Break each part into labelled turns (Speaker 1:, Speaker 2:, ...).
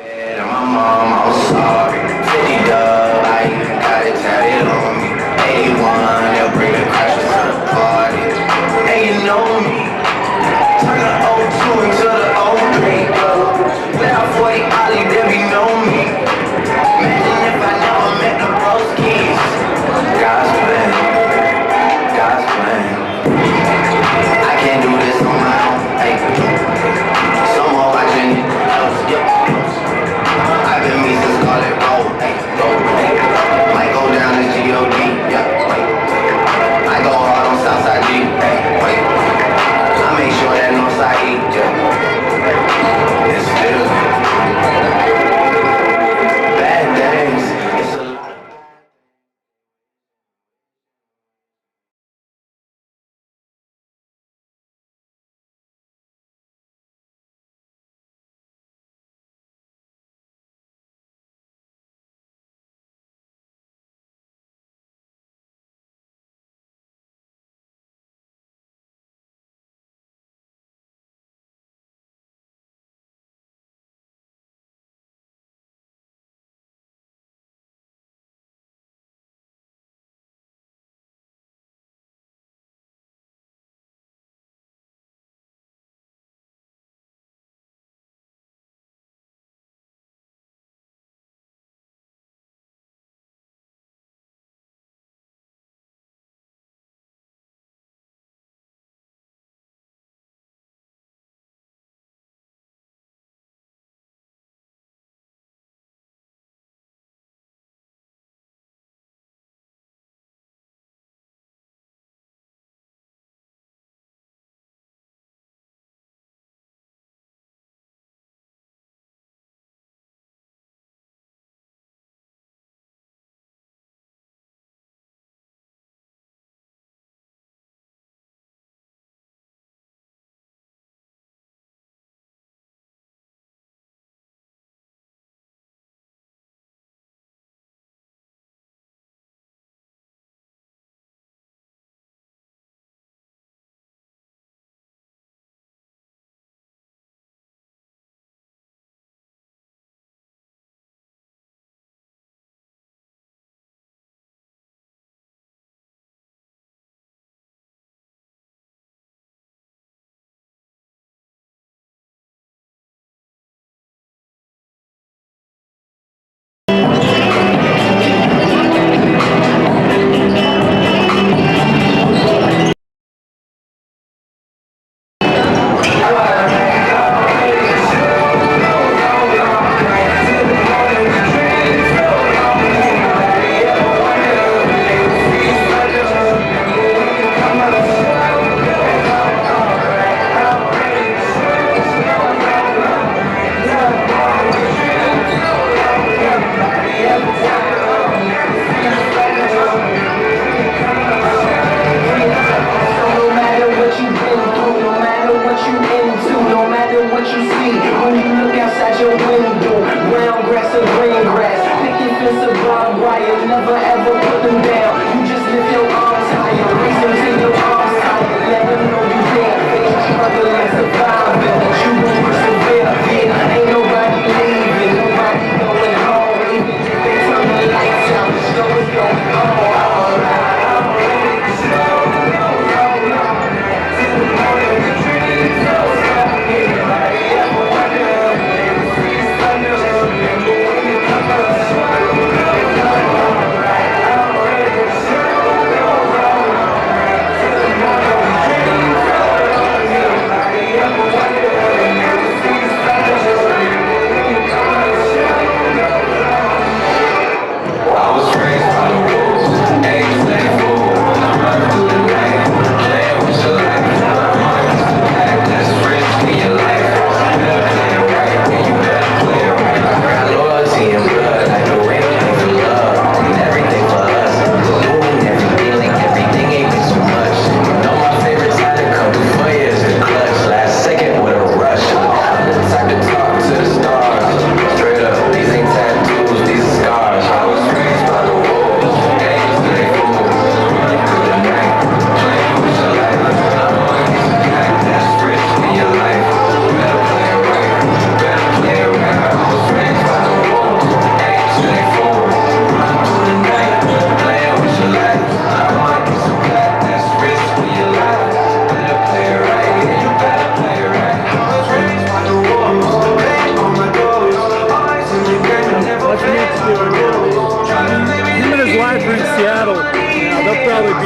Speaker 1: My mom, I'm sorry. 50 dub, I even got it tatted on me. 81, they'll bring the crashers to the party. And you know me, turn the O2 into the O3. Without 40 Ollie, there be no me. Imagine if I never met the Broskis. God's plan, God's plan. I can't do this on my own. Hey, someone watching. Yep. I've been me since college.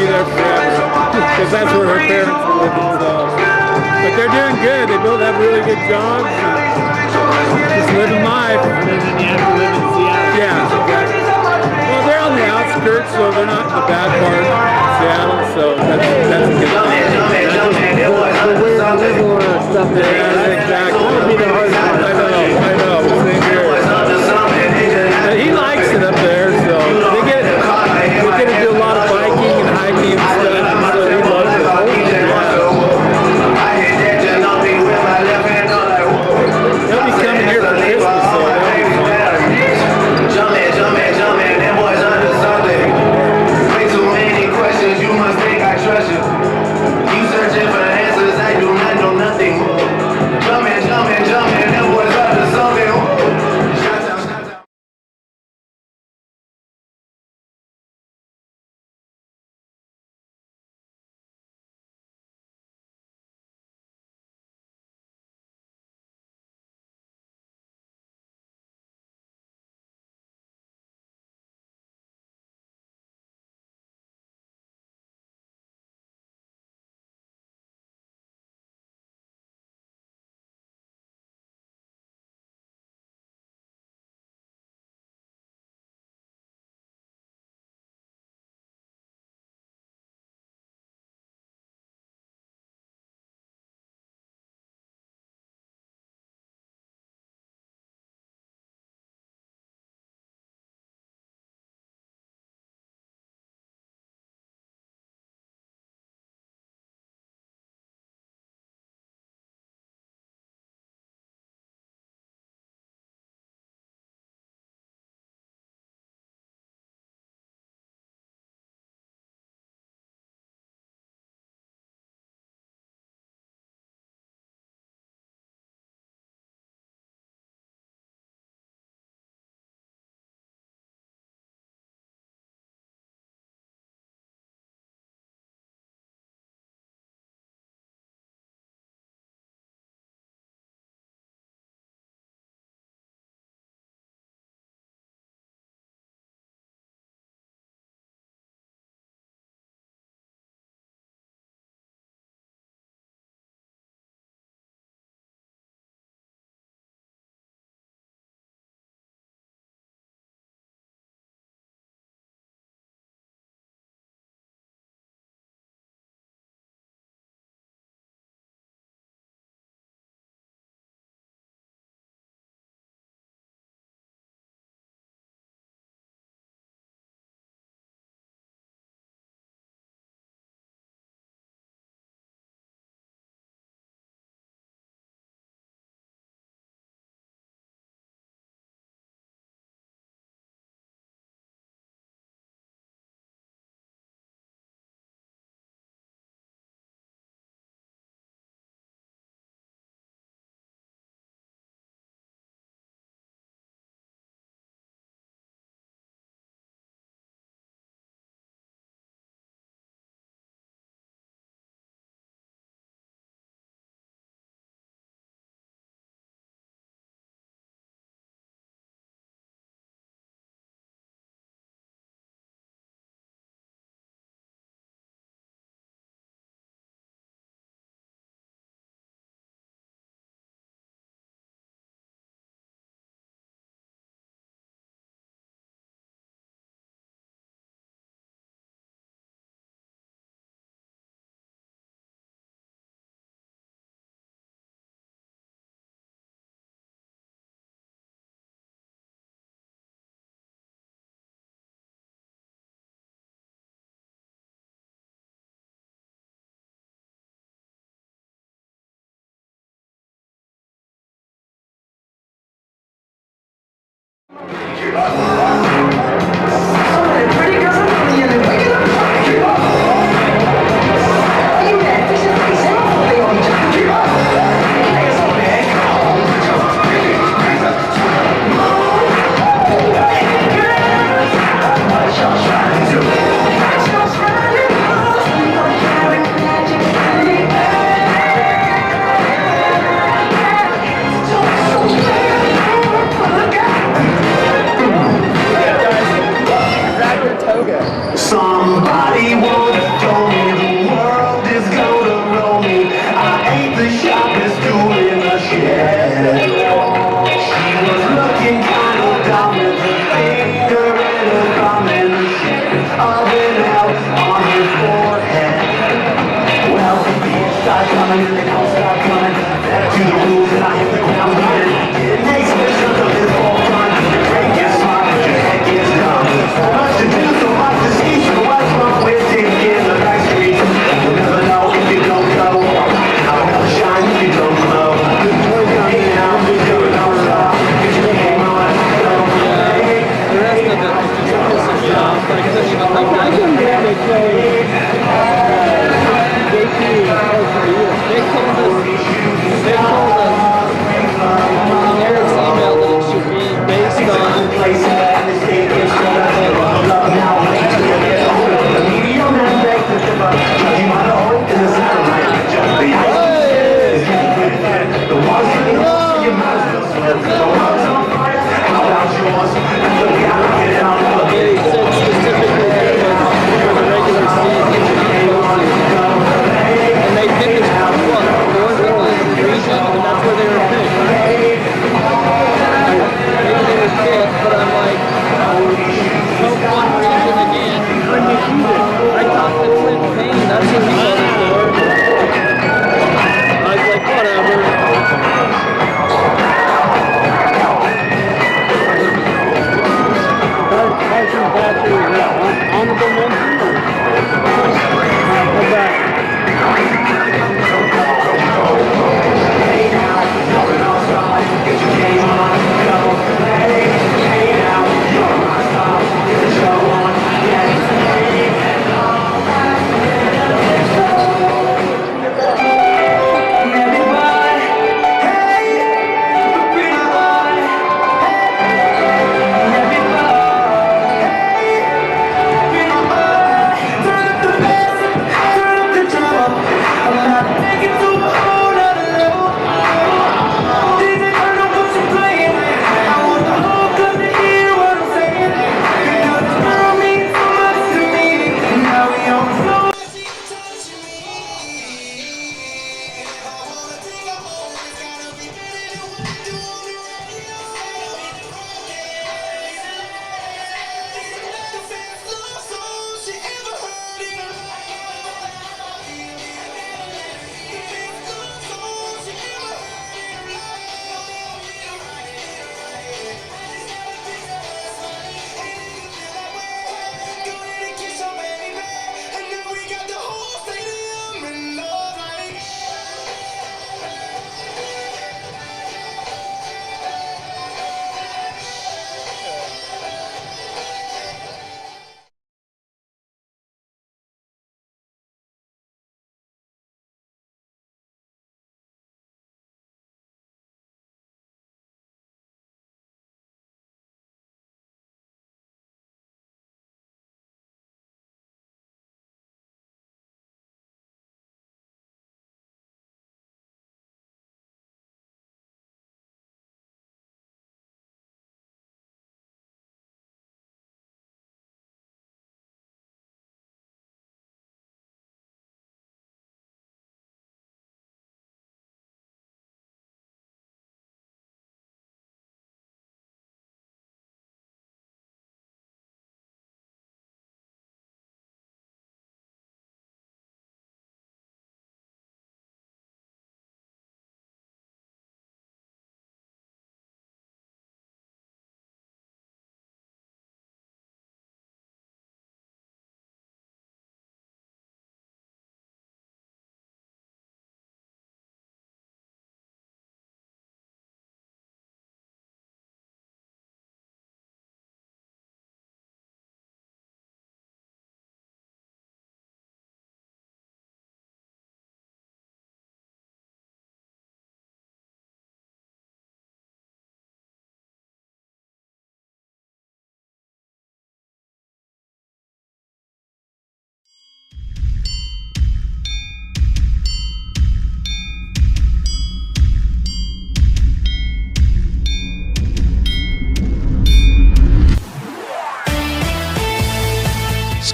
Speaker 2: be there forever because that's where her parents are living. So, but they're doing good. They both have really good jobs. Just living life.
Speaker 3: And then you have to live in Seattle.
Speaker 2: Yeah, exactly. Well, they're on the outskirts, so they're not in the bad part of Seattle. So that's a good thing.
Speaker 3: The weird liberal stuff there.
Speaker 2: Yeah, exactly.
Speaker 3: That would be the hard part.
Speaker 2: I know. Same here. But he likes it up there, so they get to do a lot of biking and hiking and stuff. So he loves it. He'll be coming here for Christmas, so that'll be fun.
Speaker 1: Jumping, them boys under something. Way too many questions, you must think I trust you. You searching for answers, I do not know nothing. Jumping, them boys under something. Shots out.
Speaker 4: Toga.
Speaker 1: coming, they don't stop coming. To the rules and I hit the ground running. Next mission to this forefront. Break your smart, but your head gets dumb. So much to do, so much to see. So what's wrong with taking in the back streets? You'll never know if you don't go. I'll never shine if you don't glow. Hey now, you're no star. Get your game on, go.
Speaker 3: The rest of it was just pissing me off. I couldn't even look at it. They told us in Eric's email that it should be based on they said specifically that it was for the regular season, and they picked this fourth region, and that's where they were picked. Maybe they were picked, but I'm like, vote one region again. I talked to Clint Payne, that's who he voted for. I was like, whatever. Honorable mention? How's that?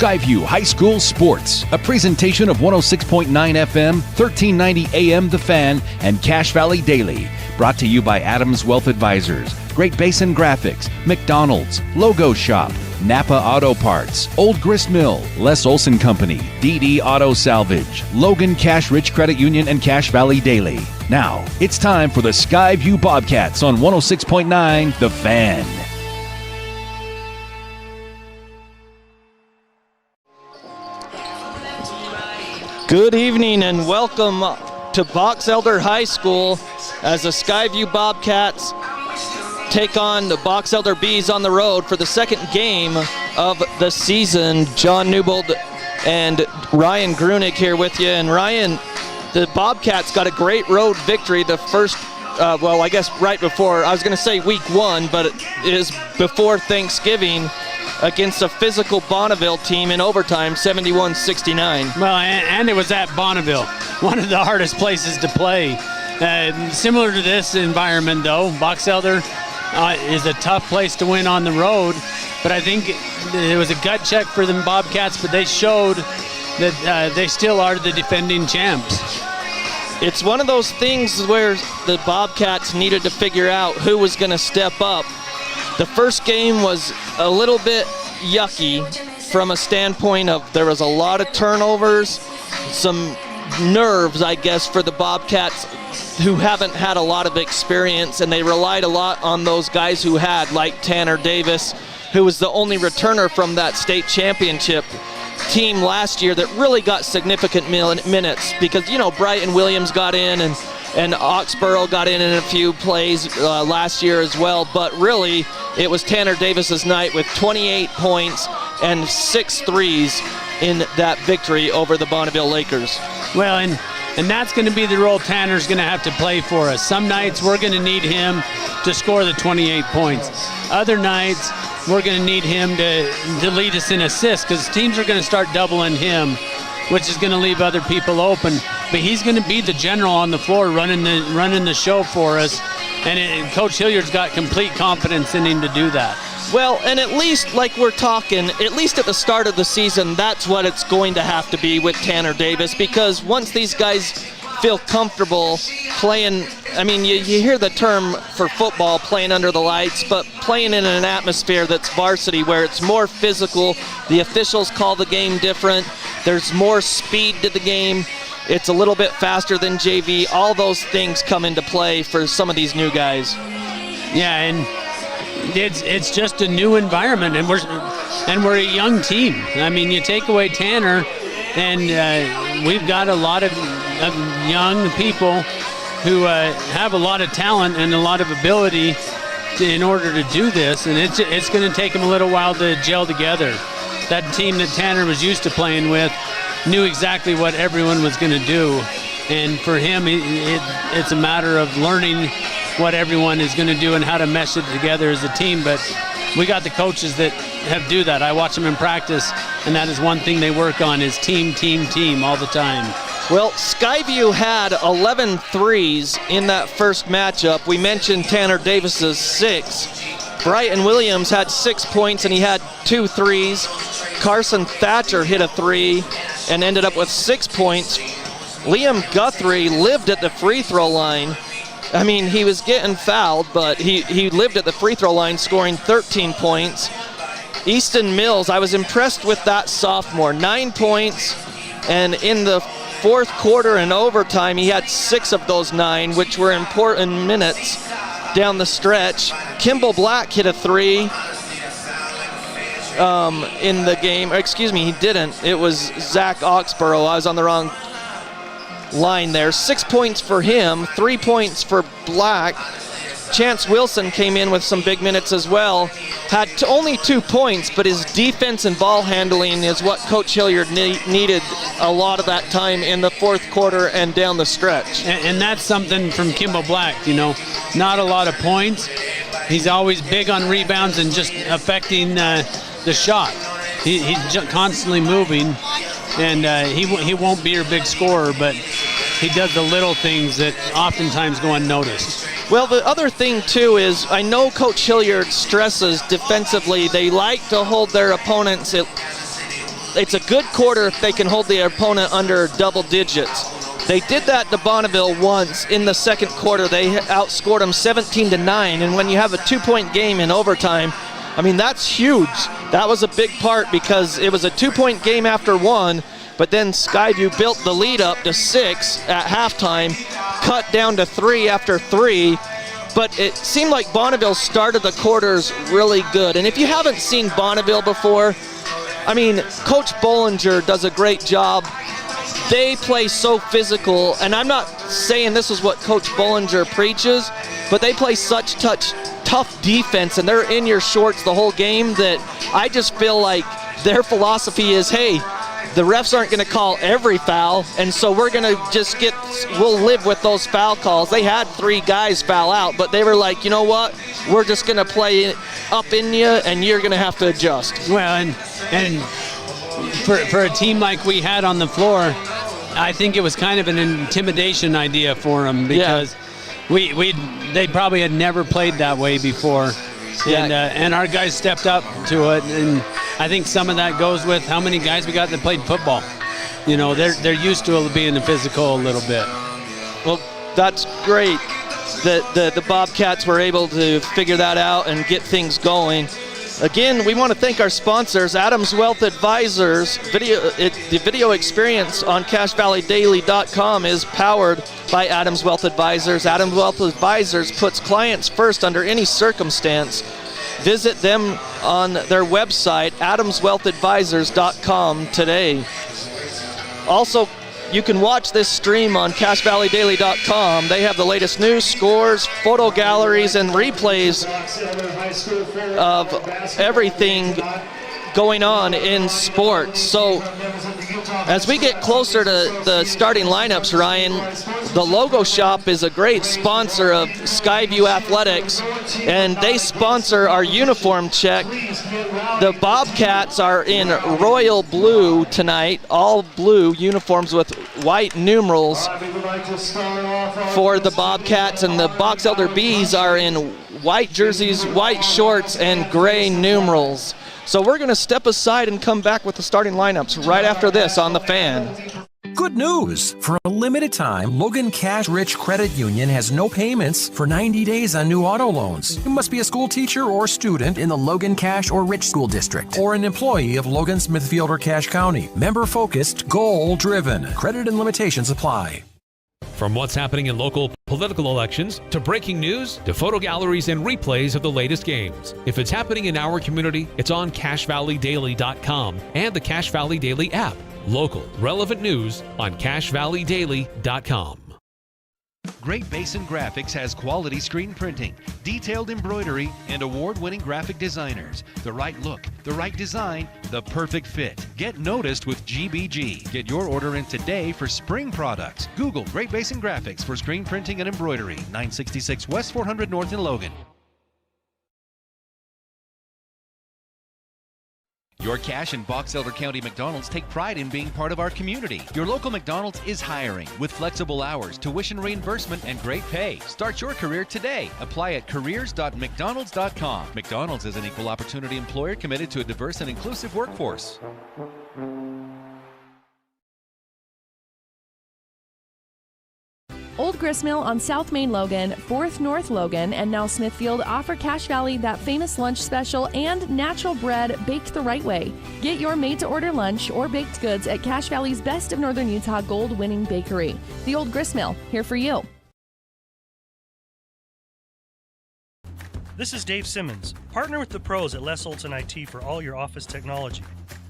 Speaker 4: Skyview High School Sports, a presentation of 106.9 FM, 1390 AM The Fan, and Cache Valley Daily. Brought to you by Adams Wealth Advisors, Great Basin Graphics, McDonald's, Logo Shop, Napa Auto Parts, Old Grist Mill, Les Olson Company, DD Auto Salvage, Logan Cash Rich Credit Union, and Cash Valley Daily. Now, it's time for the Skyview Bobcats on 106.9 The Fan.
Speaker 3: Good evening and welcome to Box Elder High School as the Skyview Bobcats take on the Box Elder Bees on the road for the second game of the season. John Newbold and Ryan Grunig here with you. And Ryan, the Bobcats got a great road victory the first, I guess right before, I was going to say week 1, but it is before Thanksgiving against a physical Bonneville team in overtime, 71-69.
Speaker 5: Well, and it was at Bonneville, one of the hardest places to play. Similar to this environment, though, Box Elder is a tough place to win on the road, but I think it was a gut check for the Bobcats, but they showed that they still are the defending champs.
Speaker 3: It's one of those things where the Bobcats needed to figure out who was going to step up. The first game was a little bit yucky from a standpoint of there was a lot of turnovers, some nerves, I guess, for the Bobcats who haven't had a lot of experience, and they relied a lot on those guys who had, like Tanner Davis, who was the only returner from that state championship team last year that really got significant minutes because, Brighton Williams got in and Oxborough got in a few plays last year as well, but really it was Tanner Davis's night with 28 points and 6 threes in that victory over the Bonneville Lakers.
Speaker 5: Well, and that's going to be the role Tanner's going to have to play for us. Some nights we're going to need him to score the 28 points. Other nights we're going to need him to lead us in assists because teams are going to start doubling him, which is going to leave other people open. But he's going to be the general on the floor running the show for us, and Coach Hilliard's got complete confidence in him to do that.
Speaker 3: Well, and at least, like we're talking, at least at the start of the season, that's what it's going to have to be with Tanner Davis, because once these guys feel comfortable playing, I mean, you hear the term for football, playing under the lights, but playing in an atmosphere that's varsity where it's more physical, the officials call the game different, there's more speed to the game, it's a little bit faster than JV, all those things come into play for some of these new guys.
Speaker 5: Yeah, and it's just a new environment, and we're a young team. I mean, you take away Tanner, and we've got a lot of young people who have a lot of talent and a lot of ability in order to do this, and it's going to take them a little while to gel together. That team that Tanner was used to playing with knew exactly what everyone was going to do, and for him, it's a matter of learning what everyone is going to do and how to mesh it together as a team. But we got the coaches that do that. I watch them in practice, and that is one thing they work on is team all the time.
Speaker 3: Well, Skyview had 11 threes in that first matchup. We mentioned Tanner Davis's 6. Brighton Williams had 6 points, and he had 2 threes. Carson Thatcher hit a 3 and ended up with 6 points. Liam Guthrie lived at the free throw line. I mean, he was getting fouled, but he lived at the free throw line, scoring 13 points. Easton Mills, I was impressed with that sophomore, 9 points, and in the fourth quarter and overtime, he had 6 of those 9, which were important minutes down the stretch. Kimball Black hit a 3 in the game. Excuse me, he didn't. It was Zach Oxborough. I was on the wrong line there. 6 points for him, 3 points for Black. Chance Wilson came in with some big minutes as well. Had only 2 points, but his defense and ball handling is what Coach Hilliard needed a lot of that time in the fourth quarter and down the stretch.
Speaker 5: And that's something from Kimball Black, not a lot of points. He's always big on rebounds and just affecting the shot. He's constantly moving, and he won't be your big scorer, but he does the little things that oftentimes go unnoticed.
Speaker 3: Well, the other thing, too, is I know Coach Hilliard stresses defensively. They like to hold their opponents. It's a good quarter if they can hold the opponent under double digits. They did that to Bonneville once in the second quarter. They outscored them 17-9, and when you have a 2-point game in overtime, I mean, that's huge That was a big part because it was a 2-point game after one, but then Skyview built the lead up to 6 at halftime, cut down to 3 after 3. But it seemed like Bonneville started the quarters really good. And if you haven't seen Bonneville before, I mean, Coach Bollinger does a great job. They play so physical, and I'm not saying this is what Coach Bollinger preaches, but they play such tough defense, and they're in your shorts the whole game that I just feel like their philosophy is, hey, the refs aren't going to call every foul, and so we're going to we'll live with those foul calls. They had 3 guys foul out, but they were like, you know what, we're just going to play up in you, and you're going to have to adjust.
Speaker 5: Well, and for a team like we had on the floor, I think it was kind of an intimidation idea for them because they probably had never played that way before. And our guys stepped up to it, and I think some of that goes with how many guys we got that played football. You know, they're used to being physical a little bit.
Speaker 3: Well, that's great that the Bobcats were able to figure that out and get things going. Again, we want to thank our sponsors, Adams Wealth Advisors. The video experience on CashValleyDaily.com is powered by Adams Wealth Advisors. Adams Wealth Advisors puts clients first under any circumstance. Visit them on their website, AdamsWealthAdvisors.com today. Also, you can watch this stream on CashValleyDaily.com. They have the latest news, scores, photo galleries, and replays of everything going on in sports. So as we get closer to the starting lineups, Ryan, the Logo Shop is a great sponsor of Skyview Athletics, and they sponsor our uniform check. The Bobcats are in royal blue tonight, all blue uniforms with white numerals for the Bobcats, and the Box Elder Bees are in white jerseys, white shorts, and gray numerals. So we're going to step aside and come back with the starting lineups right after this on The Fan.
Speaker 6: Good news! For a limited time, Logan Cash Rich Credit Union has no payments for 90 days on new auto loans. You must be a school teacher or student in the Logan Cash or Rich School District, or an employee of Logan, Smithfield, or Cache County. Member-focused, goal-driven. Credit and limitations apply.
Speaker 7: From what's happening in local political elections, to breaking news, to photo galleries and replays of the latest games. If it's happening in our community, it's on CashValleyDaily.com and the Cache Valley Daily app. Local, relevant news on CashValleyDaily.com.
Speaker 4: Great Basin Graphics has quality screen printing, detailed embroidery, and award-winning graphic designers. The right look, the right design, the perfect fit. Get noticed with GBG. Get your order in today for spring products. Google Great Basin Graphics for screen printing and embroidery. 966 West 400 North in Logan. Your Cache and Box Elder County McDonald's take pride in being part of our community. Your local McDonald's is hiring with flexible hours, tuition reimbursement, and great pay. Start your career today. Apply at careers.mcdonalds.com. McDonald's is an equal opportunity employer committed to a diverse and inclusive workforce.
Speaker 8: Old Gristmill on South Main Logan, 4th North Logan, and now Smithfield offer Cache Valley that famous lunch special and natural bread baked the right way. Get your made-to-order lunch or baked goods at Cache Valley's Best of Northern Utah gold-winning bakery. The Old Gristmill, here for you.
Speaker 9: This is Dave Simmons. Partner with the pros at Les Olson IT for all your office technology.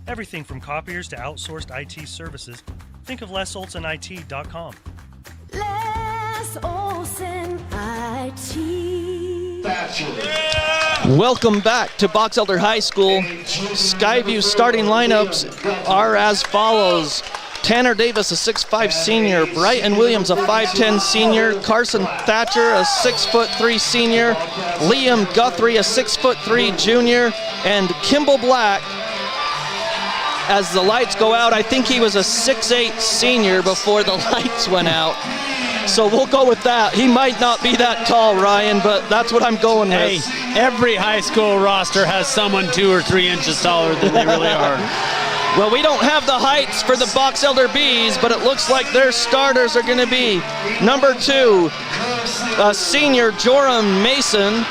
Speaker 9: Everything from copiers to outsourced IT services. Think of LesOlsonIT.com.
Speaker 10: Les Olson IT.
Speaker 3: Welcome back to Box Elder High School. Skyview's starting lineups are as follows. Tanner Davis, a 6'5 senior. Brighton Williams, a 5'10 senior. Carson Thatcher, a 6'3 senior. Liam Guthrie, a 6'3 junior. And Kimball Black, as the lights go out, I think he was a 6'8 senior before the lights went out. So we'll go with that. He might not be that tall, Ryan, but that's what I'm going with.
Speaker 5: Hey, every high school roster has someone 2 or 3 inches taller than they really are.
Speaker 3: Well, we don't have the heights for the Box Elder Bees, but it looks like their starters are going to be number 2, senior Joram Mason.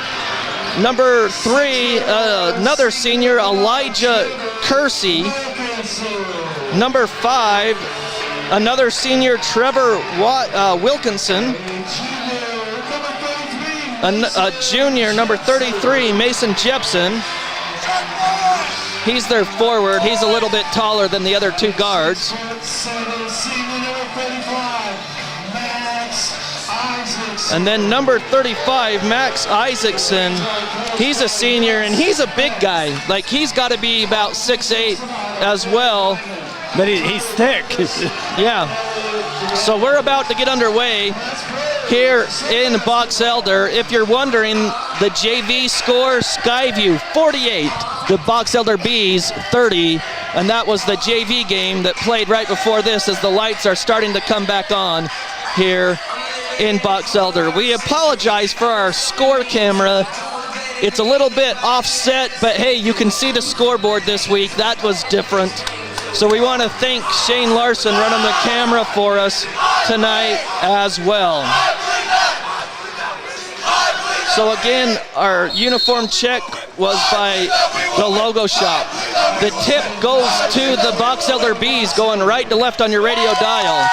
Speaker 3: Number 3, another senior, Elijah Kersey. Number 5, another senior, Trevor Wilkinson. A junior, number 33, Mason Jepson. He's their forward. He's a little bit taller than the other 2 guards. And then number 35, Max Isaacson. He's a senior, and he's a big guy. Like, he's got to be about 6'8" as well.
Speaker 5: But he's thick.
Speaker 3: Yeah. So we're about to get underway here in Box Elder. If you're wondering, the JV score, Skyview 48, the Box Elder Bees 30, and that was the JV game that played right before this as the lights are starting to come back on here in Box Elder. We apologize for our score camera. It's a little bit offset, but hey, you can see the scoreboard this week. That was different. So we want to thank Shane Larson running the camera for us tonight as well. So again, our uniform check was by the Logo Shop. The tip goes to the Box Elder Bees, going right to left on your radio dial.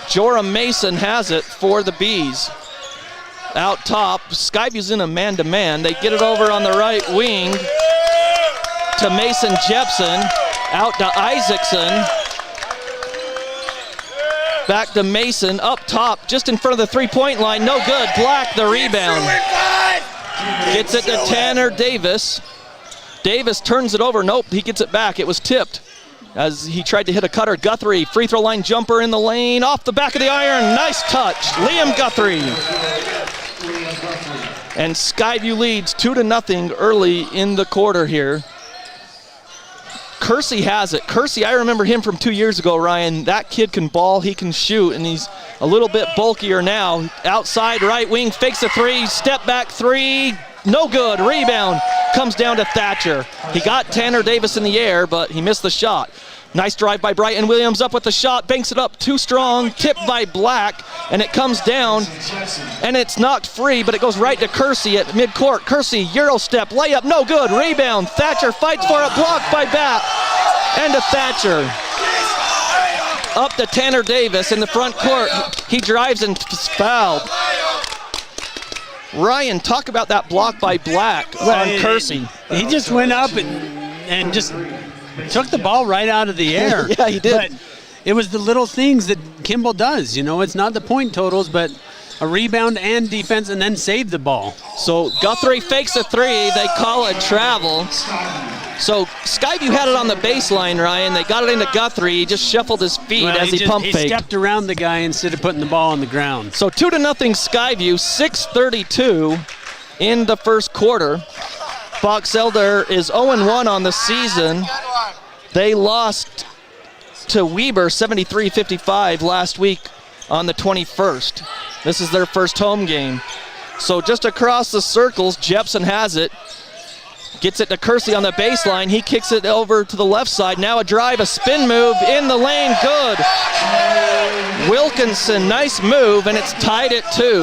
Speaker 3: Joram Mason has it for the Bees. Out top, Skyview's in a man-to-man. They get it over on the right wing to Mason Jepson. Out to Isaacson. Back to Mason, up top, just in front of the three-point line. No good. Black, the rebound. Gets it to Tanner Davis. Davis turns it over. Nope, he gets it back. It was tipped as he tried to hit a cutter. Guthrie, free throw line jumper in the lane. Off the back of the iron. Nice touch. Liam Guthrie. And Skyview leads 2-0 early in the quarter here. Kersey has it. Kersey, I remember him from 2 years ago, Ryan. That kid can ball, he can shoot, and he's a little bit bulkier now. Outside right wing, fakes a three, step back three, no good. Rebound comes down to Thatcher. He got Tanner Davis in the air, but he missed the shot. Nice drive by Brighton Williams, up with the shot, banks it up too strong, tipped by Black, and it comes down, and it's knocked free, but it goes right to Kersey at midcourt. Kersey, Euro step, layup, no good, rebound. Thatcher fights for it, blocked by Bat, and to Thatcher. Up to Tanner Davis in the front court. He drives and fouled. Ryan, talk about that block by Black on Kersey.
Speaker 5: He just went up and just took the ball right out of the air.
Speaker 3: Yeah, he did.
Speaker 5: But it was the little things that Kimball does. You know, it's not the point totals, but a rebound and defense, and then save the ball.
Speaker 3: So Guthrie fakes a three. They call it travel. So Skyview had it on the baseline, Ryan. They got it into Guthrie. He just shuffled his feet as he pump faked.
Speaker 5: He stepped around the guy instead of putting the ball on the ground.
Speaker 3: So 2-0 Skyview, 6:32 in the first quarter. Box Elder is 0-1 on the season. They lost to Weber 73-55 last week on the 21st. This is their first home game. So just across the circles, Jepson has it. Gets it to Kersey on the baseline. He kicks it over to the left side. Now a drive, a spin move in the lane. Good. Wilkinson, nice move, and it's tied at 2.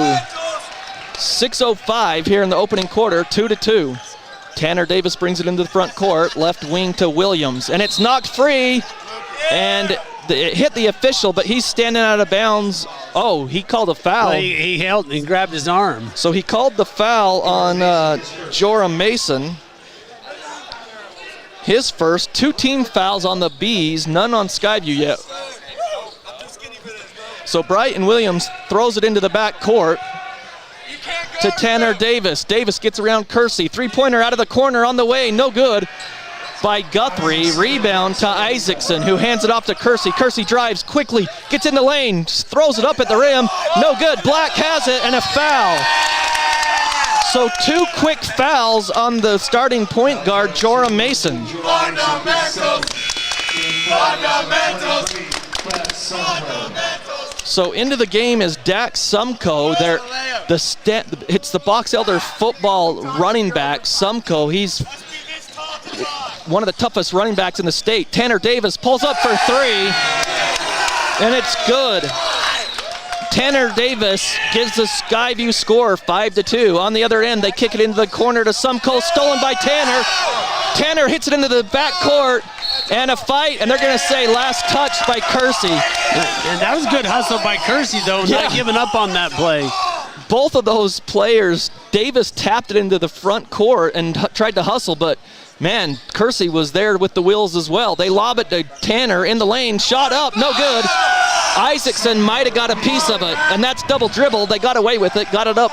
Speaker 3: 6:05 here in the opening quarter, 2-2. Tanner Davis brings it into the front court, left wing to Williams, and it's knocked free, and it hit the official, but he's standing out of bounds. Oh, he called a foul.
Speaker 5: Well, he held and grabbed his arm.
Speaker 3: So he called the foul on Joram Mason. His first, 2 team fouls on the Bees, none on Skyview yet. So Brighton Williams throws it into the back court to Tanner Davis. Davis gets around Kersey. Three-pointer out of the corner on the way, no good by Guthrie. Rebound to Isaacson, who hands it off to Kersey. Kersey drives quickly, gets in the lane, throws it up at the rim, no good. Black has it, and a foul. So 2 quick fouls on the starting point guard, Joram Mason. So into the game is Dax Sumko. It's the Box Elder football running back, Sumko. He's one of the toughest running backs in the state. Tanner Davis pulls up for 3, and it's good. Tanner Davis gives the Skyview score 5-2. On the other end, they kick it into the corner to Sumco, stolen by Tanner. Tanner hits it into the back court, and a fight, and they're going to say last touch by Kersey.
Speaker 5: And that was good hustle by Kersey, though, not giving up on that play.
Speaker 3: Both of those players, Davis tapped it into the front court and tried to hustle, but man, Kersey was there with the wheels as well. They lob it to Tanner in the lane, shot up, no good. Isaacson might have got a piece of it, and that's double dribble. They got away with it, got it up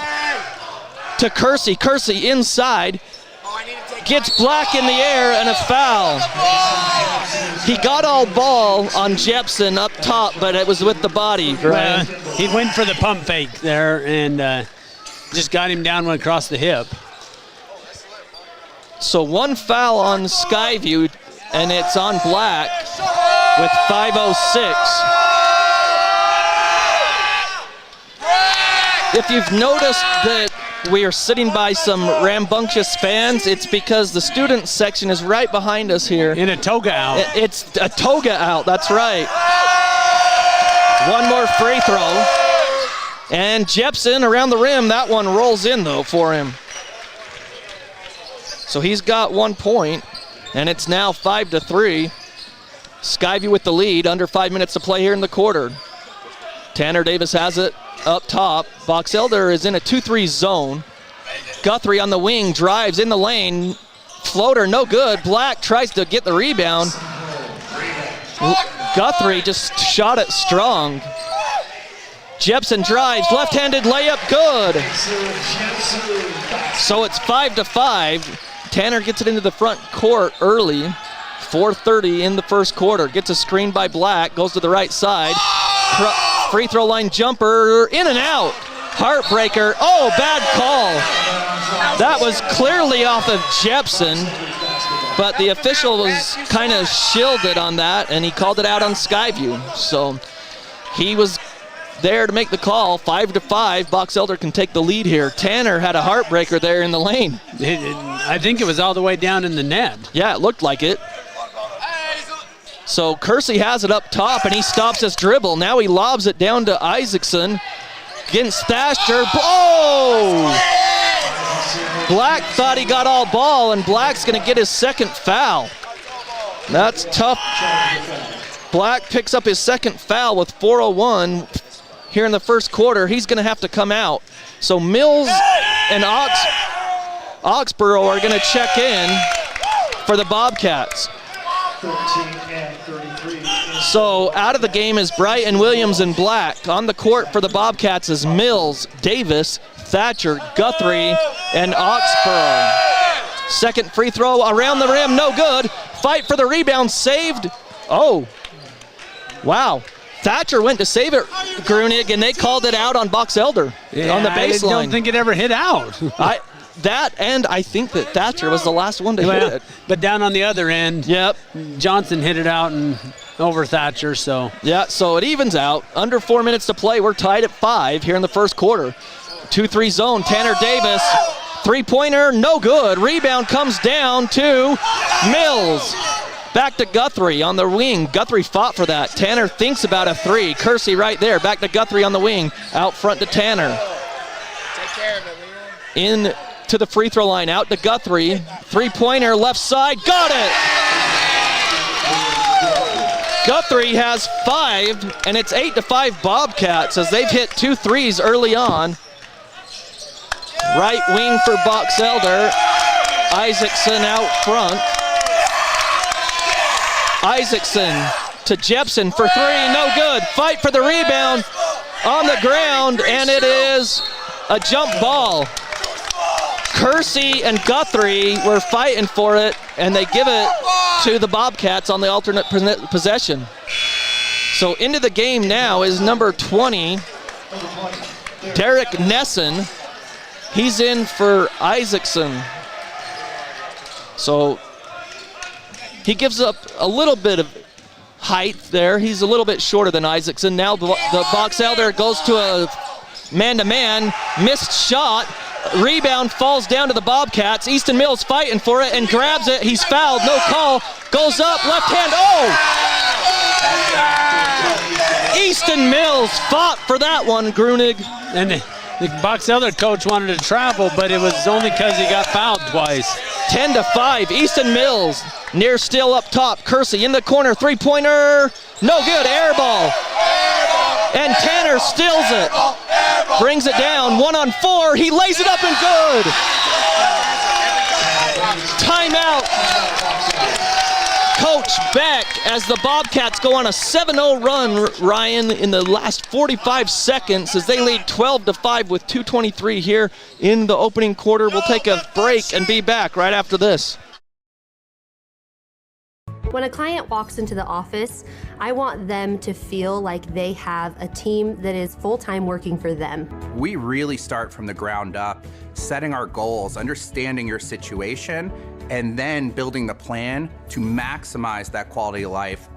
Speaker 3: to Kersey. Kersey inside, gets Black in the air, and a foul. He got all ball on Jepson up top, but it was with the body, right?
Speaker 5: He went for the pump fake there and just got him down across the hip.
Speaker 3: So one foul on Skyview, and it's on Black with 5:06. If you've noticed that we are sitting by some rambunctious fans, it's because the student section is right behind us here.
Speaker 5: In a toga out.
Speaker 3: It's a toga out, that's right. One more free throw. And Jepson around the rim, that one rolls in though for him. So he's got 1 point, and it's now 5-3. Skyview with the lead, under 5 minutes to play here in the quarter. Tanner Davis has it up top. Box Elder is in a 2-3 zone. Guthrie on the wing, drives in the lane. Floater, no good. Black tries to get the rebound. Guthrie just shot it strong. Jepson drives, left-handed layup, good. So it's 5-5. Tanner gets it into the front court early. 4:30 in the first quarter. Gets a screen by Black, goes to the right side. Free throw line jumper, in and out. Heartbreaker, oh, bad call. That was clearly off of Jepson, but the official was kind of shielded on that, and he called it out on Skyview. So he was there to make the call. 5-5. Box Elder can take the lead here. Tanner had a heartbreaker there in the lane.
Speaker 5: I think it was all the way down in the net.
Speaker 3: Yeah, it looked like it. So Kersey has it up top, and he stops his dribble. Now he lobs it down to Isaacson against Thatcher. Oh! Black thought he got all ball, and Black's going to get his second foul. That's tough. Black picks up his second foul with 4:01 here in the first quarter. He's going to have to come out. So Mills and Oxborough are going to check in for the Bobcats. So out of the game is Brighton, Williams, and Black. On the court for the Bobcats is Mills, Davis, Thatcher, Guthrie, and Oxborough. Second free throw around the rim, no good. Fight for the rebound, saved. Oh, wow. Thatcher went to save it, Grunig, and they called it out on Box Elder on the baseline.
Speaker 5: I don't think it ever hit out.
Speaker 3: I think that Thatcher was the last one to hit it.
Speaker 5: But down on the other end,
Speaker 3: yep,
Speaker 5: Johnson hit it out and over Thatcher, so.
Speaker 3: Yeah, so it evens out. Under 4 minutes to play. We're tied at 5 here in the first quarter. 2-3 zone, Tanner Davis. Three-pointer, no good. Rebound comes down to Mills. Back to Guthrie on the wing. Guthrie fought for that. Tanner thinks about a three. Kersey right there. Back to Guthrie on the wing. Out front to Tanner.
Speaker 11: Take care of it, Leon.
Speaker 3: In to the free throw line. Out to Guthrie. Three-pointer, left side. Got it! Guthrie has 5, and it's 8-5 Bobcats as they've hit 2 threes early on. Right wing for Box Elder. Isaacson out front. Isaacson to Jepson for 3, no good. Fight for the rebound on the ground, and it is a jump ball. Kersey and Guthrie were fighting for it, and they give it to the Bobcats on the alternate possession. So into the game now is number 20, Derek Nesson. He's in for Isaacson. So he gives up a little bit of height there. He's a little bit shorter than Isaacson. Now the Box Elder goes to a man-to-man, missed shot. Rebound falls down to the Bobcats. Easton Mills fighting for it and grabs it. He's fouled, no call. Goes up, left hand, oh! Easton Easton Mills fought for that one, Grunig.
Speaker 5: And the Box Elder coach wanted to travel, but it was only because he got fouled twice.
Speaker 3: 10-5, Easton Mills near still up top. Kersey in the corner, three-pointer, no good, air ball. And Tanner steals it, brings it down, 1-on-4, he lays it up and good. Timeout. Coach Beck as the Bobcats go on a 7-0 run, Ryan, in the last 45 seconds as they lead 12-5 with 2:23 here in the opening quarter. We'll take a break and be back right after this.
Speaker 12: When a client walks into the office, I want them to feel like they have a team that is full-time working for them.
Speaker 13: We really start from the ground up, setting our goals, understanding your situation, and then building the plan to maximize that quality of life.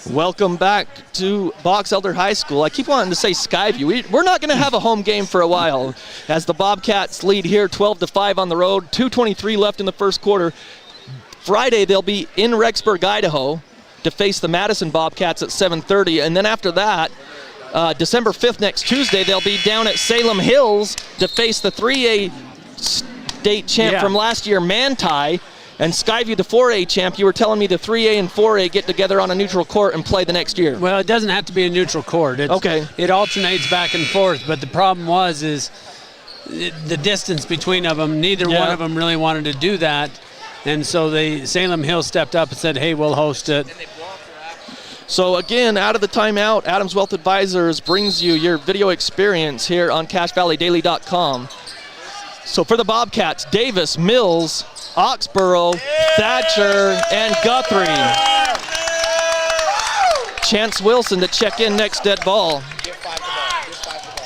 Speaker 3: Welcome back to Box Elder High School. I keep wanting to say Skyview. We're not going to have a home game for a while as the Bobcats lead here 12-5 on the road, 2:23 left in the first quarter. Friday they'll be in Rexburg, Idaho to face the Madison Bobcats at 7:30, and then after that, December 5th, next Tuesday, they'll be down at Salem Hills to face the 3A state champ from last year, Manti. And Skyview, the 4A champ, you were telling me the 3A and 4A get together on a neutral court and play the next year.
Speaker 5: Well, it doesn't have to be a neutral court. It alternates back and forth, but the problem is the distance between them. Neither one of them really wanted to do that, and so Salem Hill stepped up and said, hey, we'll host it.
Speaker 3: So again, out of the timeout, Adams Wealth Advisors brings you your video experience here on CashValleyDaily.com. So for the Bobcats, Davis, Mills, Oxborough, Thatcher, and Guthrie. Chance Wilson to check in next dead ball.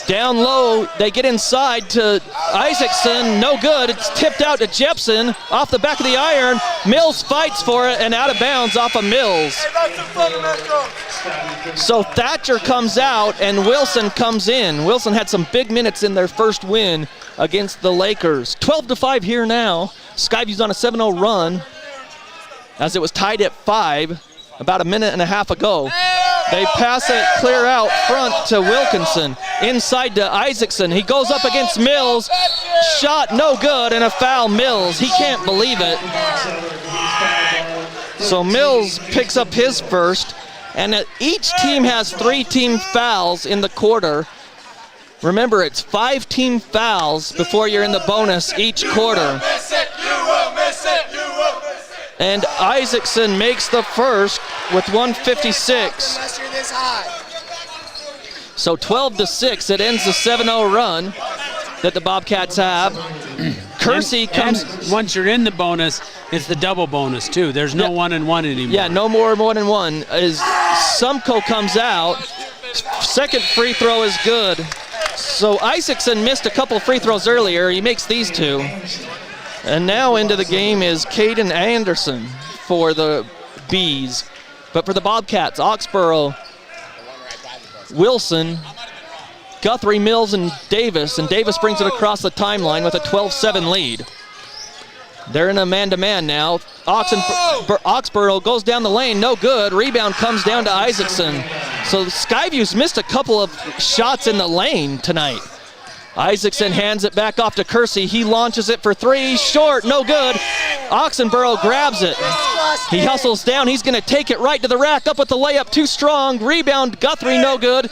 Speaker 3: Down low, they get inside to Isaacson, no good. It's tipped out to Jepson, off the back of the iron. Mills fights for it and out of bounds off of Mills. So Thatcher comes out and Wilson comes in. Wilson had some big minutes in their first win against the Lakers. 12-5 here now. Skyview's on a 7-0 run as it was tied at 5 about a minute and a half ago. They pass it clear out front to Wilkinson. Inside to Isaacson. He goes up against Mills. Shot no good and a foul Mills. He can't believe it. So Mills picks up his first. And each team has 3 team fouls in the quarter. Remember, it's 5 team fouls before you're in the bonus each quarter. And Isaacson makes the first with 1:56. So 12-6, it ends the 7-0 run that the Bobcats have. Kersey comes.
Speaker 5: And once you're in the bonus, it's the double bonus too. There's no 1-and-1 anymore.
Speaker 3: Yeah, no more 1-and-1. As Sumko comes out, second free throw is good. So Isaacson missed a couple free throws earlier. He makes these 2. And now into the game is Caden Anderson for the Bees. But for the Bobcats, Oxborough, Wilson, Guthrie, Mills, and Davis. And Davis brings it across the timeline with a 12-7 lead. They're in a man-to-man now. Oxborough goes down the lane, no good. Rebound comes down to Isaacson. So Skyview's missed a couple of shots in the lane tonight. Isaacson hands it back off to Kersey. He launches it for 3, short, no good. Oxenborough grabs it. He hustles down. He's going to take it right to the rack. Up with the layup, too strong. Rebound, Guthrie, no good.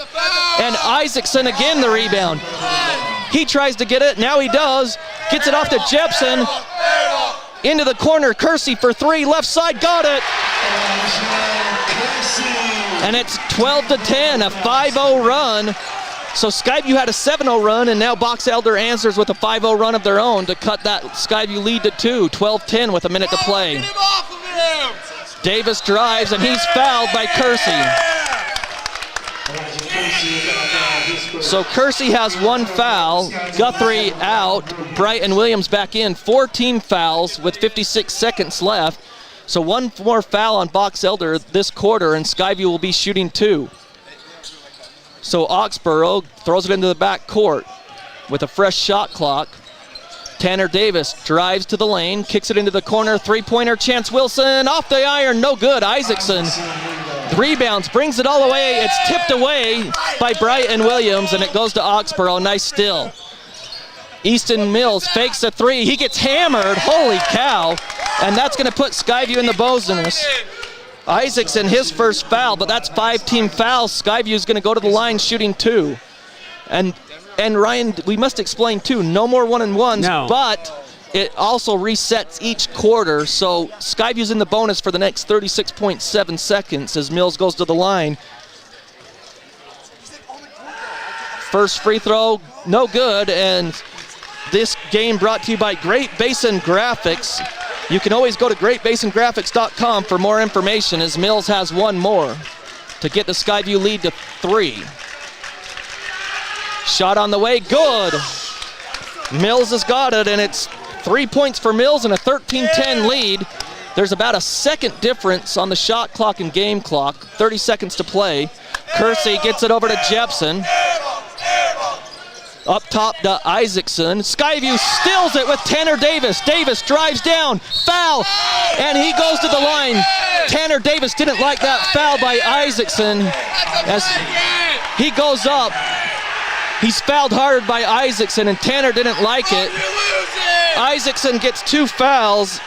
Speaker 3: And Isaacson again the rebound. He tries to get it. Now he does. Gets it off to Jepson. Into the corner, Kersey for 3, left side, got it. And it's 12-10, a 5-0 run. So Skyview had a 7-0 run, and now Box Elder answers with a 5-0 run of their own to cut that Skyview lead to 2, 12-10 with a minute to play. Davis drives, and he's fouled by Kersey. So Kersey has 1 foul, Guthrie out, Bright and Williams back in. 4 team fouls with 56 seconds left. So 1 more foul on Box Elder this quarter, and Skyview will be shooting 2. So Oxborough throws it into the back court with a fresh shot clock. Tanner Davis drives to the lane, kicks it into the corner, 3-pointer, Chance Wilson, off the iron, no good. Isaacson rebounds, brings it all the way. It's tipped away by Brighton Williams, and it goes to Oxborough. Nice steal. Easton Mills fakes a three. He gets hammered. Holy cow. And that's going to put Skyview in the bonus. Isaacson, his first foul, but that's 5-team fouls. Skyview's going to go to the line shooting 2. And Ryan, we must explain too, no more 1-and-1s, but it also resets each quarter, so Skyview's in the bonus for the next 36.7 seconds as Mills goes to the line. First free throw, no good, and this game brought to you by Great Basin Graphics. You can always go to greatbasingraphics.com for more information as Mills has one more to get the Skyview lead to 3. Shot on the way, good. Mills has got it, and it's 3 points for Mills and a 13-10 lead. There's about a second difference on the shot clock and game clock. 30 seconds to play. Kersey gets it over to Jepson. Up top to Isaacson. Skyview steals it with Tanner Davis. Davis drives down, foul, and he goes to the line. Tanner Davis didn't like that foul by Isaacson as he goes up. He's fouled hard by Isaacson, and Tanner didn't like it. Isaacson gets 2 fouls,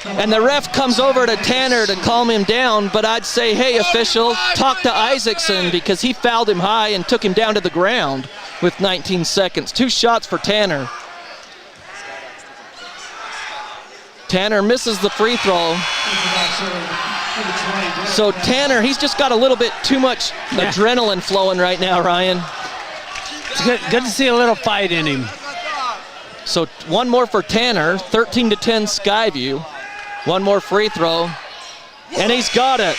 Speaker 3: and the ref comes over to Tanner to calm him down, but I'd say, hey, official, talk to Isaacson because he fouled him high and took him down to the ground with 19 seconds. 2 shots for Tanner. Tanner misses the free throw. So Tanner, he's just got a little bit too much adrenaline flowing right now, Ryan.
Speaker 5: It's good to see a little fight in him.
Speaker 3: So one more for Tanner, 13-10 Skyview. One more free throw, and he's got it.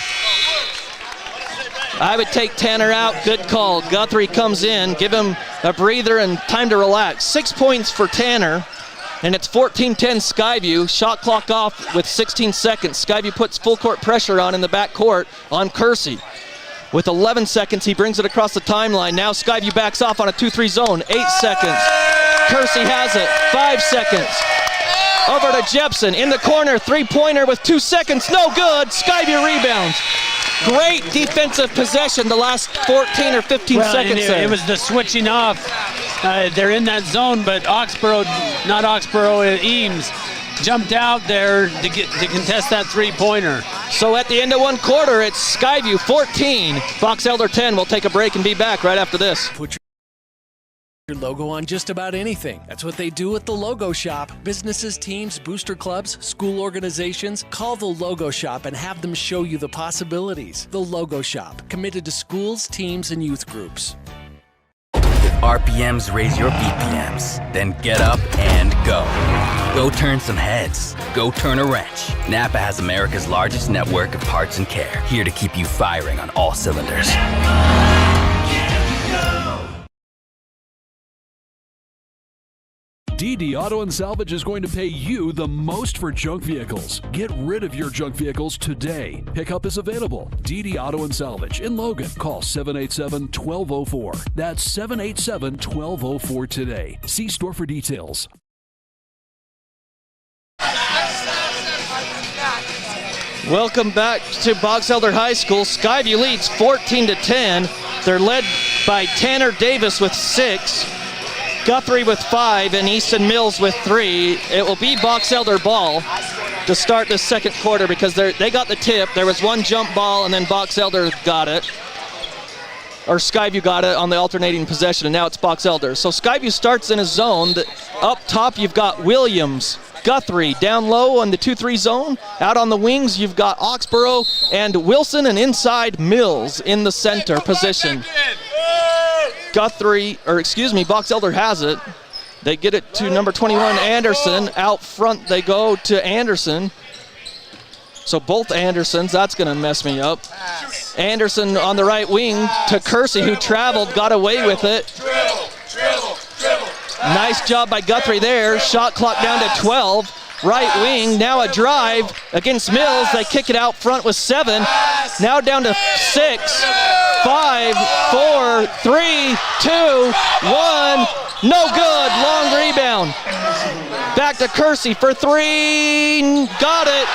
Speaker 3: I would take Tanner out, good call. Guthrie comes in, give him a breather and time to relax. 6 points for Tanner, and it's 14-10 Skyview. Shot clock off with 16 seconds. Skyview puts full court pressure on in the back court on Kersey. With 11 seconds, he brings it across the timeline. Now Skyview backs off on a 2-3 zone. 8 seconds. Kersey has it. 5 seconds. Over to Jepson. In the corner, 3-pointer with 2 seconds. No good. Skyview rebounds. Great defensive possession the last 14 or 15 seconds there.
Speaker 5: It was the switching off. They're in that zone, but Eames jumped out there to contest that 3-pointer.
Speaker 3: So at the end of one quarter, it's Skyview 14, Box Elder 10. We'll take a break and be back right after this.
Speaker 14: Put your logo on just about anything. That's what they do at the Logo Shop. Businesses, teams, booster clubs, school organizations, call the Logo Shop and have them show you the possibilities. The Logo Shop, committed to schools, teams, and youth groups.
Speaker 15: RPMs raise your BPMs. Then get up and go. Go turn some heads. Go turn a wrench. Napa has America's largest network of parts and care, here to keep you firing on all cylinders.
Speaker 4: DD Auto and Salvage is going to pay you the most for junk vehicles. Get rid of your junk vehicles today. Pickup is available. DD Auto and Salvage in Logan. Call 787-1204. That's 787-1204 today. See store for details.
Speaker 3: Welcome back to Box Elder High School. Skyview leads 14-10. They're led by Tanner Davis with 6. Guthrie with 5 and Easton Mills with 3. It will be Box Elder ball to start this second quarter because they got the tip. There was one jump ball and then Box Elder got it. Or Skyview got it on the alternating possession, and now it's Box Elder. So Skyview starts in a zone. Up top you've got Williams, Guthrie down low on the 2-3 zone. Out on the wings you've got Oxborough and Wilson, and inside Mills in the center position. Box Elder has it. They get it to number 21, Anderson. Out front they go to Anderson. So both Andersons, that's gonna mess me up. Anderson on the right wing to Kersey, who traveled, got away with it. Nice job by Guthrie there. Shot clock down to 12. Right wing, now a drive against Mills. They kick it out front with 7. Now down to 6. 5, 4, 3, 2, 1. No good, long rebound. Back to Kersey for 3, got it.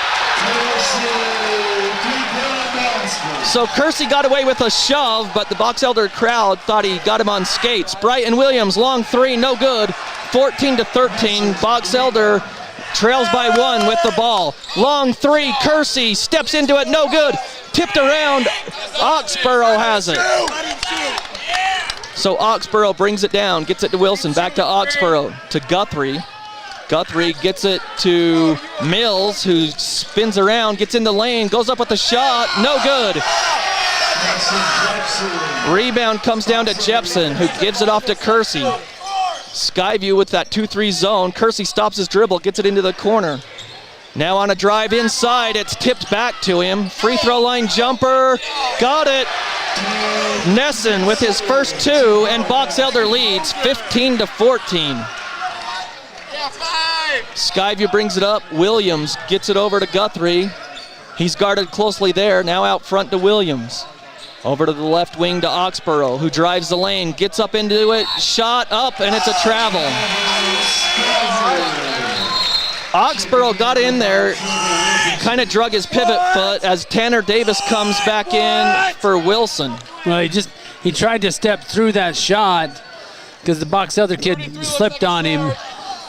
Speaker 3: So Kersey got away with a shove, but the Box Elder crowd thought he got him on skates. Brighton Williams, long three, no good. 14-13, Box Elder trails by 1 with the ball. Long three, Kersey steps into it, no good. Tipped around, Oxborough has it. So Oxborough brings it down, gets it to Wilson, back to Oxborough, to Guthrie. Guthrie gets it to Mills, who spins around, gets in the lane, goes up with the shot, no good. Rebound comes down to Jepson, who gives it off to Kersey. Skyview with that 2-3 zone. Kersey stops his dribble, gets it into the corner. Now on a drive inside, it's tipped back to him. Free throw line jumper, got it. Nesson with his first 2, and Box Elder leads 15-14. Skyview brings it up. Williams gets it over to Guthrie. He's guarded closely there. Now out front to Williams. Over to the left wing to Oxborough, who drives the lane, gets up into it, shot up, and it's a travel. Oxborough got in there, kind of drug his pivot foot as Tanner Davis comes back in for Wilson.
Speaker 5: Well, he tried to step through that shot because the Box Elder kid slipped on him.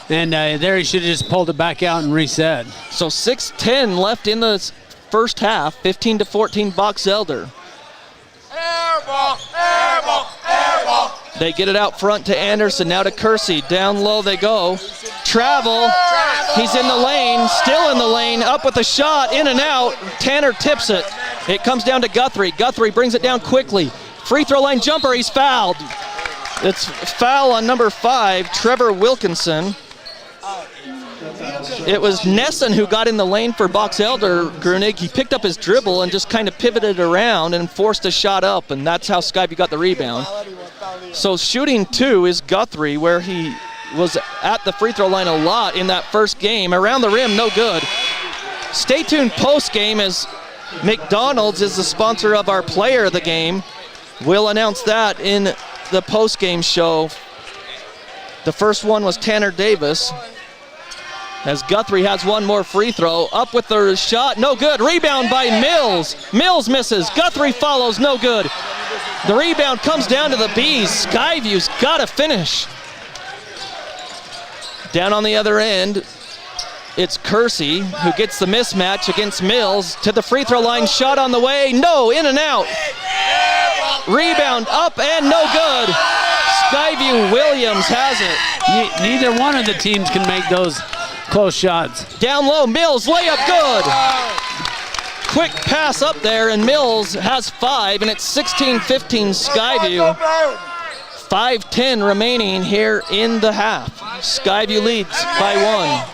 Speaker 5: And there he should have just pulled it back out and reset.
Speaker 3: So 6:10 left in the first half, 15-14 Box Elder. They get it out front to Anderson, now to Kersey. Down low they go. Travel. He's in the lane, still in the lane, up with the shot, in and out. Tanner tips it. It comes down to Guthrie. Guthrie brings it down quickly. Free throw line jumper, he's fouled. It's foul on number 5, Trevor Wilkinson. It was Nesson who got in the lane for Box Elder, Grunig. He picked up his dribble and just kind of pivoted around and forced a shot up, and that's how Skyview got the rebound. So shooting 2 is Guthrie, where he was at the free throw line a lot in that first game. Around the rim, no good. Stay tuned post game as McDonald's is the sponsor of our player of the game. We'll announce that in the post game show. The first one was Tanner Davis. As Guthrie has one more free throw. Up with the shot, no good. Rebound by Mills. Mills misses. Guthrie follows, no good. The rebound comes down to the Bees. Skyview's got to finish. Down on the other end, it's Kersey who gets the mismatch against Mills. To the free throw line, shot on the way. No, in and out. Rebound up and no good. Skyview Williams has it.
Speaker 5: Neither one of the teams can make those close shots.
Speaker 3: Down low, Mills, layup good. Quick pass up there, and Mills has 5, and it's 16-15 Skyview. 5:10 remaining here in the half. Skyview leads by 1.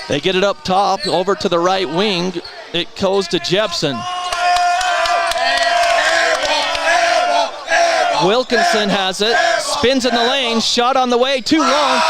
Speaker 3: They get it up top, over to the right wing. It goes to Jepson. Wilkinson has it, spins in the lane, shot on the way, too long.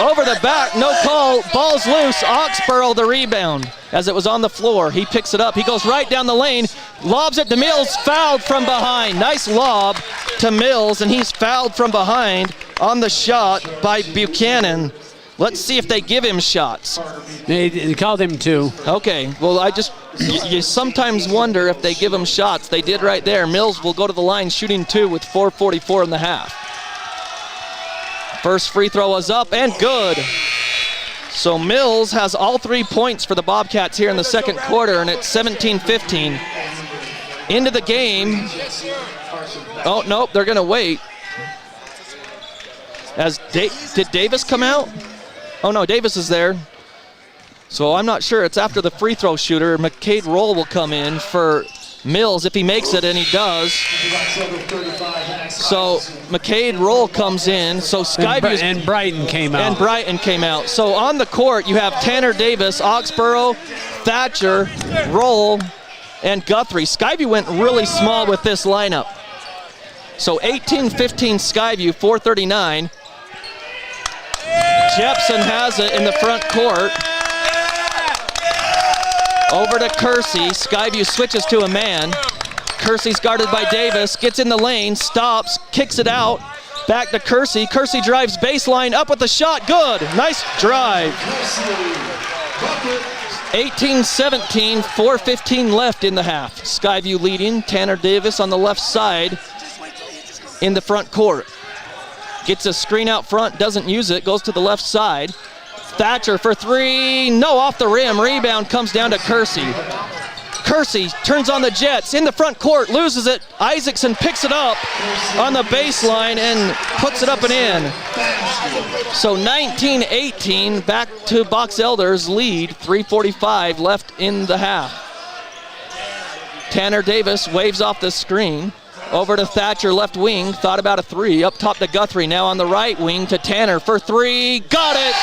Speaker 3: Over the back, no call, ball's loose. Oxborough the rebound as it was on the floor. He picks it up, he goes right down the lane, lobs it to Mills, fouled from behind. Nice lob to Mills, and he's fouled from behind on the shot by Buchanan. Let's see if they give him shots.
Speaker 5: They called him 2.
Speaker 3: Okay, well you sometimes wonder if they give him shots. They did right there. Mills will go to the line shooting 2 with 4:44 in the half. First free throw was up and good. So Mills has all 3 points for the Bobcats here in the second quarter, and it's 17-15. Into the game. Oh, nope, they're going to wait. Did Davis come out? Oh, no, Davis is there. So I'm not sure. It's after the free throw shooter. McCade Roll will come in for Mills if he makes it, and he does. So McCade Roll comes in. So Skyview
Speaker 5: and Brighton came out.
Speaker 3: And Brighton came out. So on the court, you have Tanner Davis, Oxborough, Thatcher, Roll, and Guthrie. Skyview went really small with this lineup. So 18-15 Skyview, 4:39. Jepson has it in the front court. Over to Kersey. Skyview switches to a man. Kersey's guarded by Davis. Gets in the lane, stops, kicks it out. Back to Kersey. Kersey drives baseline, up with the shot. Good. Nice drive. 18-17, 4:15 left in the half. Skyview leading. Tanner Davis on the left side in the front court. Gets a screen out front, doesn't use it, goes to the left side. Thatcher for three, no, off the rim. Rebound comes down to Kersey. Kersey turns on the Jets in the front court, loses it. Isaacson picks it up on the baseline and puts it up and in. So 19-18, back to Box Elders lead, 3:45 left in the half. Tanner Davis waves off the screen. Over to Thatcher, left wing, thought about a three. Up top to Guthrie, now on the right wing to Tanner for three. Got it!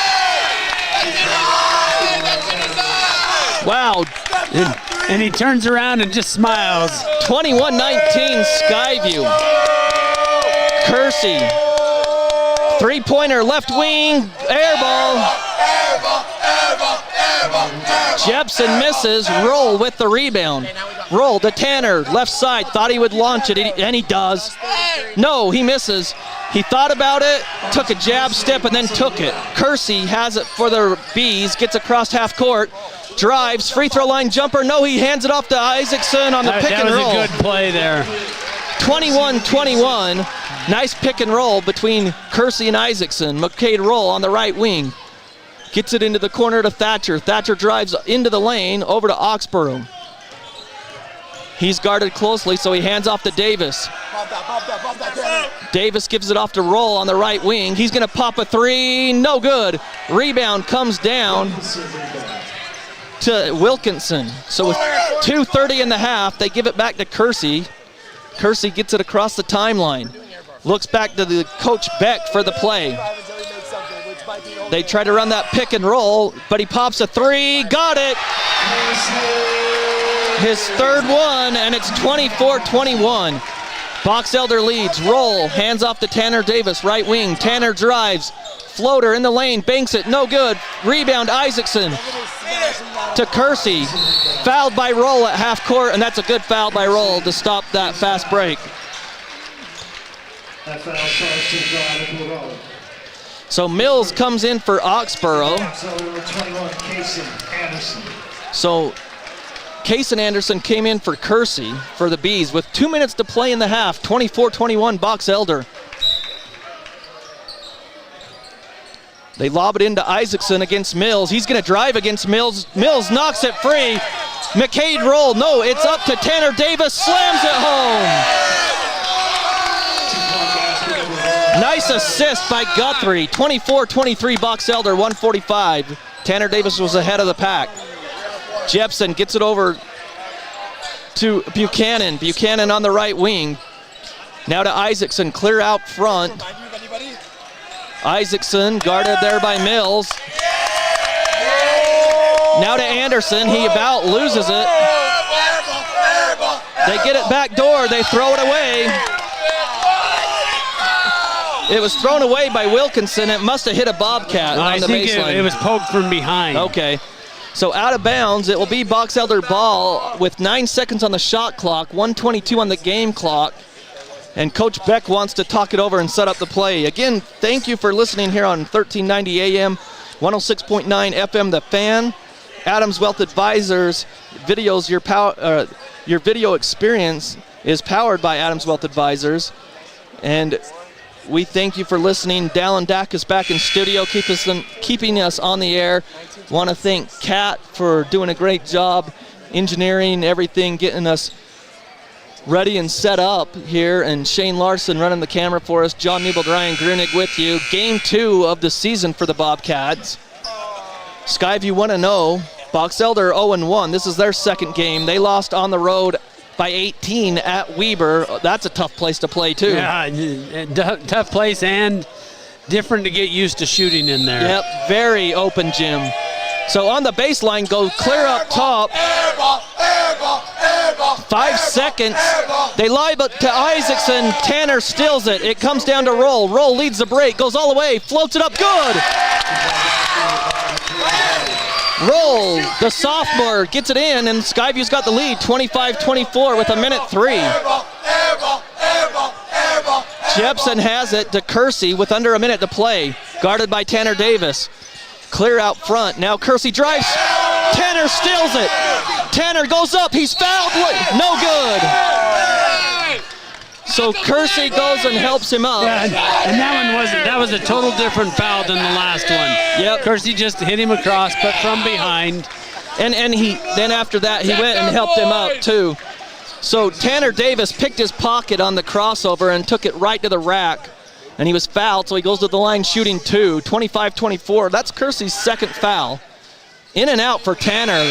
Speaker 3: Wow.
Speaker 5: And he turns around and just smiles.
Speaker 3: 21-19 Skyview. Kersey. Three-pointer, left wing, air ball. Jepson misses, Roll with the rebound. Roll to Tanner, left side, thought he would launch it, and he does. No, he misses. He thought about it, took a jab step, and then took it. Kersey has it for the Bees, gets across half court, drives, free throw line jumper. No, he hands it off to Isaacson on the pick and roll.
Speaker 5: That was a good play there.
Speaker 3: 21-21. Nice pick and roll between Kersey and Isaacson. McCade Roll on the right wing. Gets it into the corner to Thatcher. Thatcher drives into the lane over to Oxborough. He's guarded closely, so he hands off to Davis. Davis gives it off to Roll on the right wing. He's going to pop a three. No good. Rebound comes down to Wilkinson. So with 2:30 in the half, they give it back to Kersey. Kersey gets it across the timeline. Looks back to the coach Beck for the play. They try to run that pick and roll, but he pops a three. Got it! His third one, and it's 24-21. Box Elder leads. Roll, hands off to Tanner Davis, right wing. Tanner drives. Floater in the lane, banks it, no good. Rebound, Isaacson to Kersey. Fouled by Roll at half court, and that's a good foul by Roll to stop that fast break. So Mills comes in for Oxborough. So Kaysen Anderson came in for Kersey for the Bees with 2 minutes to play in the half. 24-21 Box Elder. They lob it into Isaacson against Mills. He's going to drive against Mills. Mills knocks it free. McCade Roll. No, it's up to Tanner Davis. Slams it home. Nice assist by Guthrie. 24-23 Box Elder, 145. Tanner Davis was ahead of the pack. Jepson gets it over to Buchanan. Buchanan on the right wing. Now to Isaacson, clear out front. Isaacson guarded there by Mills. Now to Anderson, he about loses it. They get it back door, they throw it away. It was thrown away by Wilkinson. It must have hit a Bobcat on the baseline.
Speaker 5: It was poked from behind.
Speaker 3: Okay. So out of bounds, it will be Box Elder ball with 9 seconds on the shot clock, 1:22 on the game clock. And Coach Beck wants to talk it over and set up the play. Again, thank you for listening here on 1390 AM, 106.9 FM, The Fan. Adams Wealth Advisors videos, your video experience is powered by Adams Wealth Advisors. And we thank you for listening. Dallin Dack is back in studio, keeping us on the air. Want to thank Kat for doing a great job engineering everything, getting us ready and set up here, and Shane Larson running the camera for us. John Newbold, Ryan Grunig with you. Game 2 of the season for the Bobcats. Skyview 1-0. Box Elder 0-1. This is their second game. They lost on the road by 18 at Weber. That's a tough place to play too.
Speaker 5: Yeah, tough place and different to get used to shooting in there.
Speaker 3: Yep, very open gym. So on the baseline, go clear up top. 5 seconds. They lob it to Isaacson. Tanner steals it. It comes down to Roll. Roll leads the break, goes all the way, floats it up, good. Roll, the sophomore, gets it in, and Skyview's got the lead, 25-24 with 1:03. Jepson has it to Kersey with under a minute to play, guarded by Tanner Davis. clear out front. Now Kersey drives. Tanner steals it. Tanner goes up. He's fouled. No good. So Kersey goes and helps him up.
Speaker 5: Yeah, and that was a total different foul than the last one.
Speaker 3: Yep.
Speaker 5: Kersey just hit him across, but from behind.
Speaker 3: And he then after that he went and helped him up too. So Tanner Davis picked his pocket on the crossover and took it right to the rack. And he was fouled, so he goes to the line shooting 2, 25-24. That's Kersey's second foul. In and out for Tanner.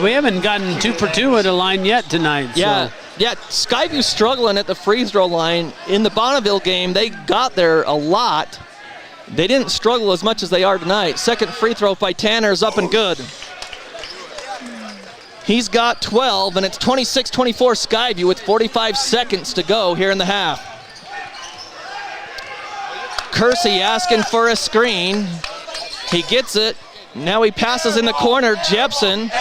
Speaker 5: We haven't gotten 2 for 2 at a line yet tonight.
Speaker 3: Yeah,
Speaker 5: So.
Speaker 3: yeah. Skyview's struggling at the free throw line. In the Bonneville game, they got there a lot. They didn't struggle as much as they are tonight. Second free throw by Tanner is up and good. He's got 12, and it's 26-24 Skyview with 45 seconds to go here in the half. Kersey asking for a screen. He gets it. Now he passes in the corner. Jepson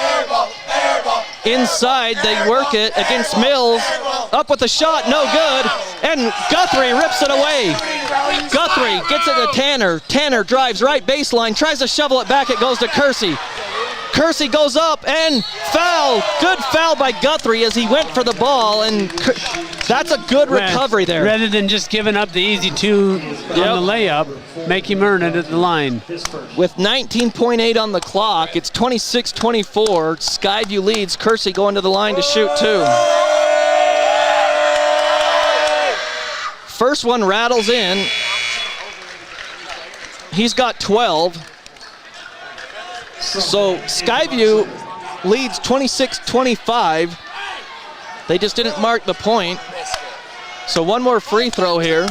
Speaker 3: inside. They work it against Mills. Up with the shot. No good. And Guthrie rips it away. Guthrie gets it to Tanner. Tanner drives right baseline. Tries to shovel it back. It goes to Kersey. Kersey goes up and foul. Good foul by Guthrie as he went for the ball, and that's a good recovery there.
Speaker 5: Rather than just giving up the easy 2 on the layup, make him earn it at the line.
Speaker 3: With 19.8 on the clock, it's 26-24. Skyview leads. Kersey going to the line to shoot 2. First one rattles in. He's got 12. So Skyview leads 26-25. They just didn't mark the point. So one more free throw here.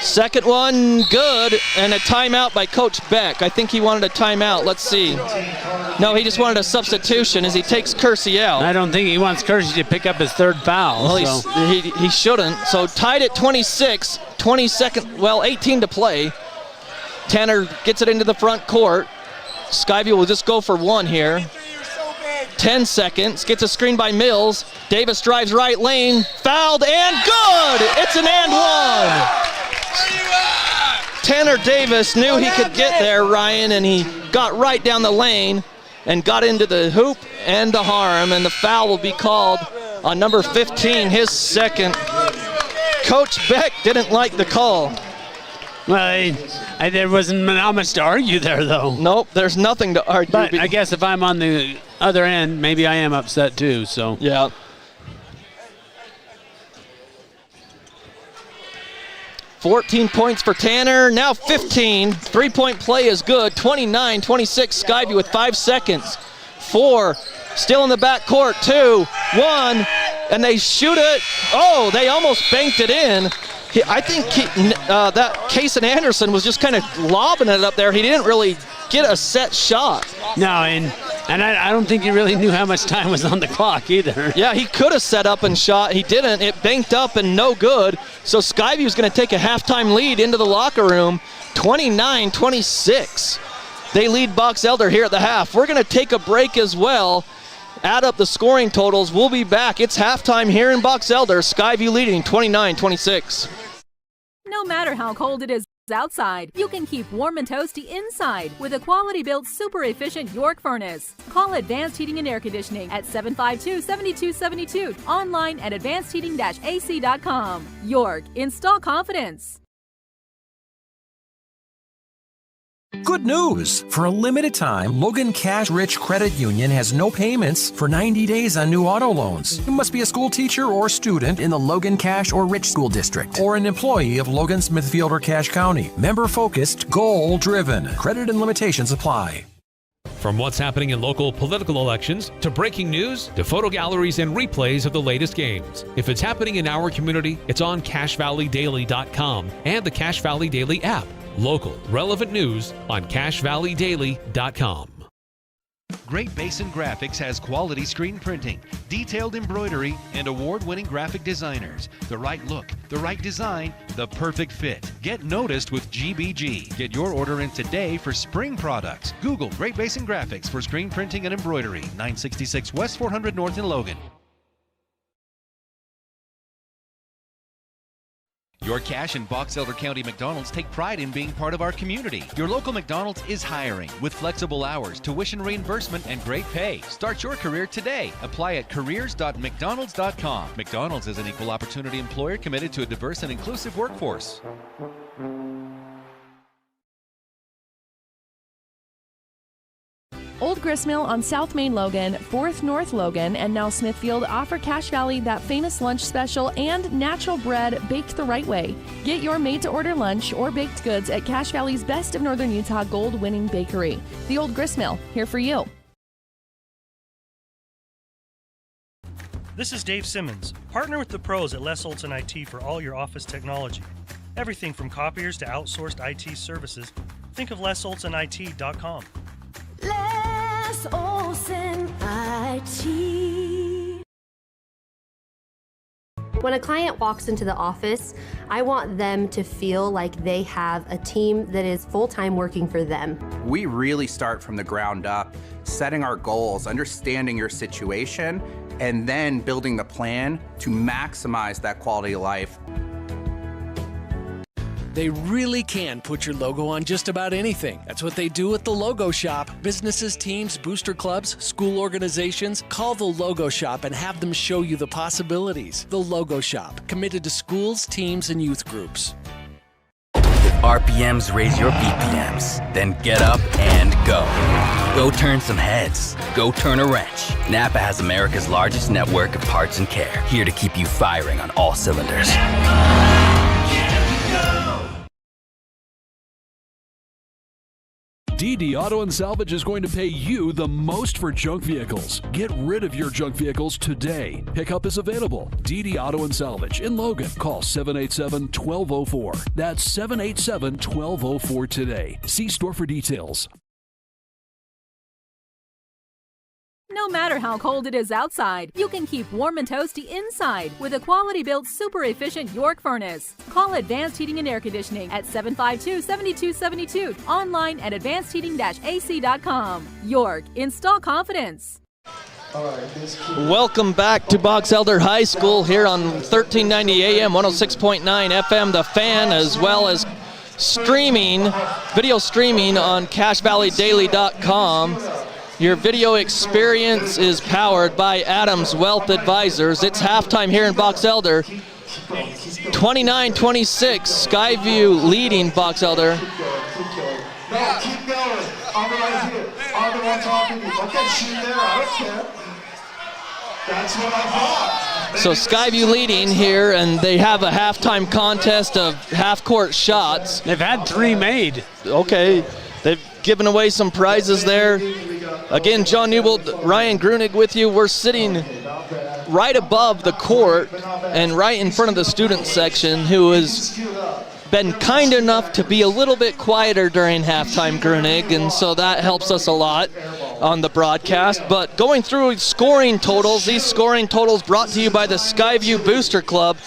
Speaker 3: Second one, good, and a timeout by Coach Beck. I think he wanted a timeout. Let's see. No, he just wanted a substitution as he takes Kersey out.
Speaker 5: I don't think he wants Kersey to pick up his third foul.
Speaker 3: Well, he shouldn't. So tied at 26, 18 to play. Tanner gets it into the front court. Skyview will just go for 1 here. 10 seconds, gets a screen by Mills. Davis drives right lane, fouled, and good! It's an and 1! Tanner Davis knew he could get there, Ryan, and he got right down the lane and got into the hoop and the harm, and the foul will be called on number 15, his second. Coach Beck didn't like the call.
Speaker 5: Well, there wasn't not much to argue there, though.
Speaker 3: Nope, there's nothing to argue.
Speaker 5: But I guess if I'm on the other end, maybe I am upset too. So
Speaker 3: yeah. $14 points for Tanner, now 15. 3-point play is good. 29-26 Skyview with 5 seconds. 4, still in the back court. 2, 1, and they shoot it. Oh, they almost banked it in. I think that Kason Anderson was just kind of lobbing it up there. He didn't really get a set shot.
Speaker 5: No, and I don't think he really knew how much time was on the clock either.
Speaker 3: Yeah, he could have set up and shot. He didn't. It banked up and no good. So Skyview's going to take a halftime lead into the locker room, 29-26. They lead Box Elder here at the half. We're going to take a break as well. Add up the scoring totals. We'll be back. It's halftime here in Box Elder. Skyview leading 29-26.
Speaker 16: No matter how cold it is outside, you can keep warm and toasty inside with a quality-built, super-efficient York furnace. Call Advanced Heating and Air Conditioning at 752-7272. Online at advancedheating-ac.com. York, install confidence.
Speaker 6: Good news! For a limited time, Logan Cash Rich Credit Union has no payments for 90 days on new auto loans. You must be a school teacher or student in the Logan Cash or Rich School District, or an employee of Logan, Smithfield, or Cache County. Member-focused, goal-driven. Credit and limitations apply.
Speaker 7: From what's happening in local political elections, to breaking news, to photo galleries and replays of the latest games. If it's happening in our community, it's on CacheValleyDaily.com and the Cache Valley Daily app. Local, relevant news on CacheValleyDaily.com.
Speaker 4: Great Basin Graphics has quality screen printing, detailed embroidery, and award-winning graphic designers. The right look, the right design, the perfect fit. Get noticed with GBG. Get your order in today for spring products. Google Great Basin Graphics for screen printing and embroidery. 966 West 400 North in Logan. Your Cache and Box Elder County McDonald's take pride in being part of our community. Your local McDonald's is hiring with flexible hours, tuition reimbursement, and great pay. Start your career today. Apply at careers.mcdonalds.com. McDonald's is an equal opportunity employer committed to a diverse and inclusive workforce.
Speaker 8: Old Gristmill on South Main Logan, 4th North Logan, and now Smithfield offer Cache Valley that famous lunch special and natural bread baked the right way. Get your made-to-order lunch or baked goods at Cache Valley's Best of Northern Utah gold-winning bakery. The Old Gristmill, here for you.
Speaker 9: This is Dave Simmons. Partner with the pros at Les Olson IT for all your office technology. Everything from copiers to outsourced IT services. Think of lesolsonit.com.
Speaker 10: Les Olson IT.
Speaker 12: When a client walks into the office, I want them to feel like they have a team that is full-time working for them.
Speaker 13: We really start from the ground up, setting our goals, understanding your situation, and then building the plan to maximize that quality of life.
Speaker 14: They really can put your logo on just about anything. That's what they do at the Logo Shop. Businesses, teams, booster clubs, school organizations, call the Logo Shop and have them show you the possibilities. The Logo Shop, committed to schools, teams, and youth groups.
Speaker 15: If RPMs raise your BPMs, then get up and go. Go turn some heads. Go turn a wrench. Napa has America's largest network of parts and care, here to keep you firing on all cylinders.
Speaker 17: DD Auto and Salvage is going to pay you the most for junk vehicles. Get rid of your junk vehicles today. Pickup is available. DD Auto and Salvage in Logan. Call 787-1204. That's 787-1204 today. See store for details.
Speaker 16: No matter how cold it is outside, you can keep warm and toasty inside with a quality-built, super-efficient York furnace. Call Advanced Heating and Air Conditioning at 752-7272. Online at advancedheating-ac.com. York, install confidence.
Speaker 3: Welcome back to Box Elder High School here on 1390 AM, 106.9 FM, The Fan, as well as video streaming on CacheValleyDaily.com. Your video experience is powered by Adams Wealth Advisors. It's halftime here in Box Elder. 29-26, Skyview leading Box Elder.
Speaker 18: Keep going. I'm right here. I'm the one talking to you. Okay, shoot there. I don't care. That's what I thought.
Speaker 3: So Skyview leading here, and they have a halftime contest of half-court shots.
Speaker 5: They've had 3 made.
Speaker 3: Okay. They've given away some prizes there. Again, John Newbold, Ryan Grunig with you. We're sitting right above the court and right in front of the student section, who has been kind enough to be a little bit quieter during halftime, Grunig, and so that helps us a lot on the broadcast. But going through scoring totals, these scoring totals brought to you by the Skyview Booster Club.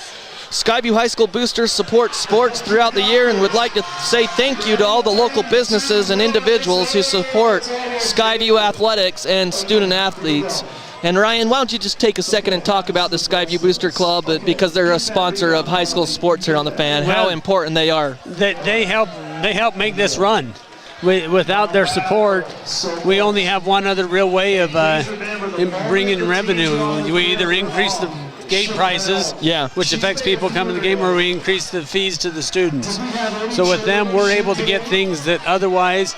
Speaker 3: Skyview High School boosters support sports throughout the year and would like to say thank you to all the local businesses and individuals who support Skyview athletics and student athletes. And Ryan, why don't you just take a second and talk about the Skyview Booster Club, because they're a sponsor of high school sports here on The Fan, how important they are.
Speaker 5: They help make this run. Without their support, we only have one other real way of bringing in revenue. We either increase the gate prices, which affects people coming to the game, or we increase the fees to the students. So with them, we're able to get things that otherwise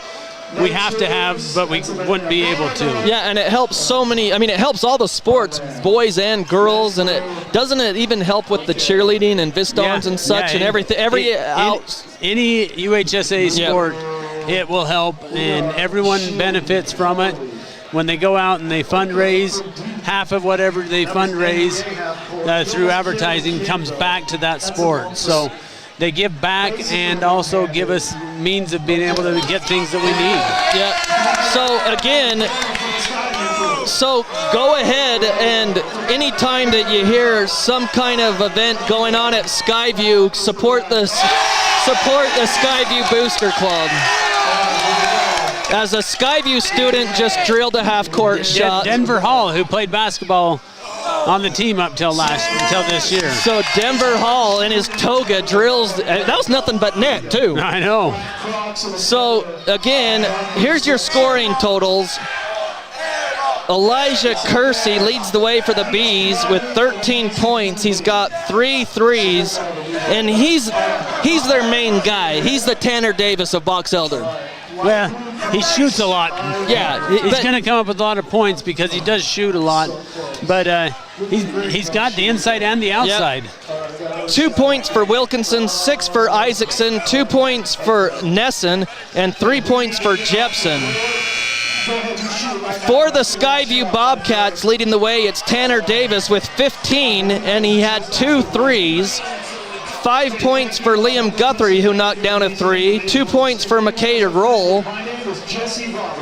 Speaker 5: we have to have, but we wouldn't be able to.
Speaker 3: Yeah, and it helps so many. I mean, it helps all the sports, boys and girls, and it doesn't it even help with the cheerleading and Vistons and such and everything.
Speaker 5: Any UHSA sport, it will help, and everyone benefits from it. When they go out and they fundraise, half of whatever they fundraise through advertising comes back to that sport. So they give back and also give us means of being able to get things that we need.
Speaker 3: Yeah. So again, go ahead, and anytime that you hear some kind of event going on at Skyview, support the Skyview Booster Club. As a Skyview student just drilled a half-court shot.
Speaker 5: Denver Hall, who played basketball on the team up until this year.
Speaker 3: So Denver Hall in his toga drills. That was nothing but net, too.
Speaker 5: I know.
Speaker 3: So, again, here's your scoring totals. Elijah Kersey leads the way for the Bees with 13 points. He's got 3 threes, and he's their main guy. He's the Tanner Davis of Box Elder.
Speaker 5: Well, he shoots a lot.
Speaker 3: Yeah.
Speaker 5: He's going to come up with a lot of points because he does shoot a lot, but he's got the inside and the outside.
Speaker 3: Yep. 2 points for Wilkinson, 6 for Isaacson, 2 points for Nesson, and 3 points for Jepson. For the Skyview Bobcats leading the way, it's Tanner Davis with 15, and he had 2 threes. 5 points for Liam Guthrie, who knocked down a 3. 2 points for McKay Roll.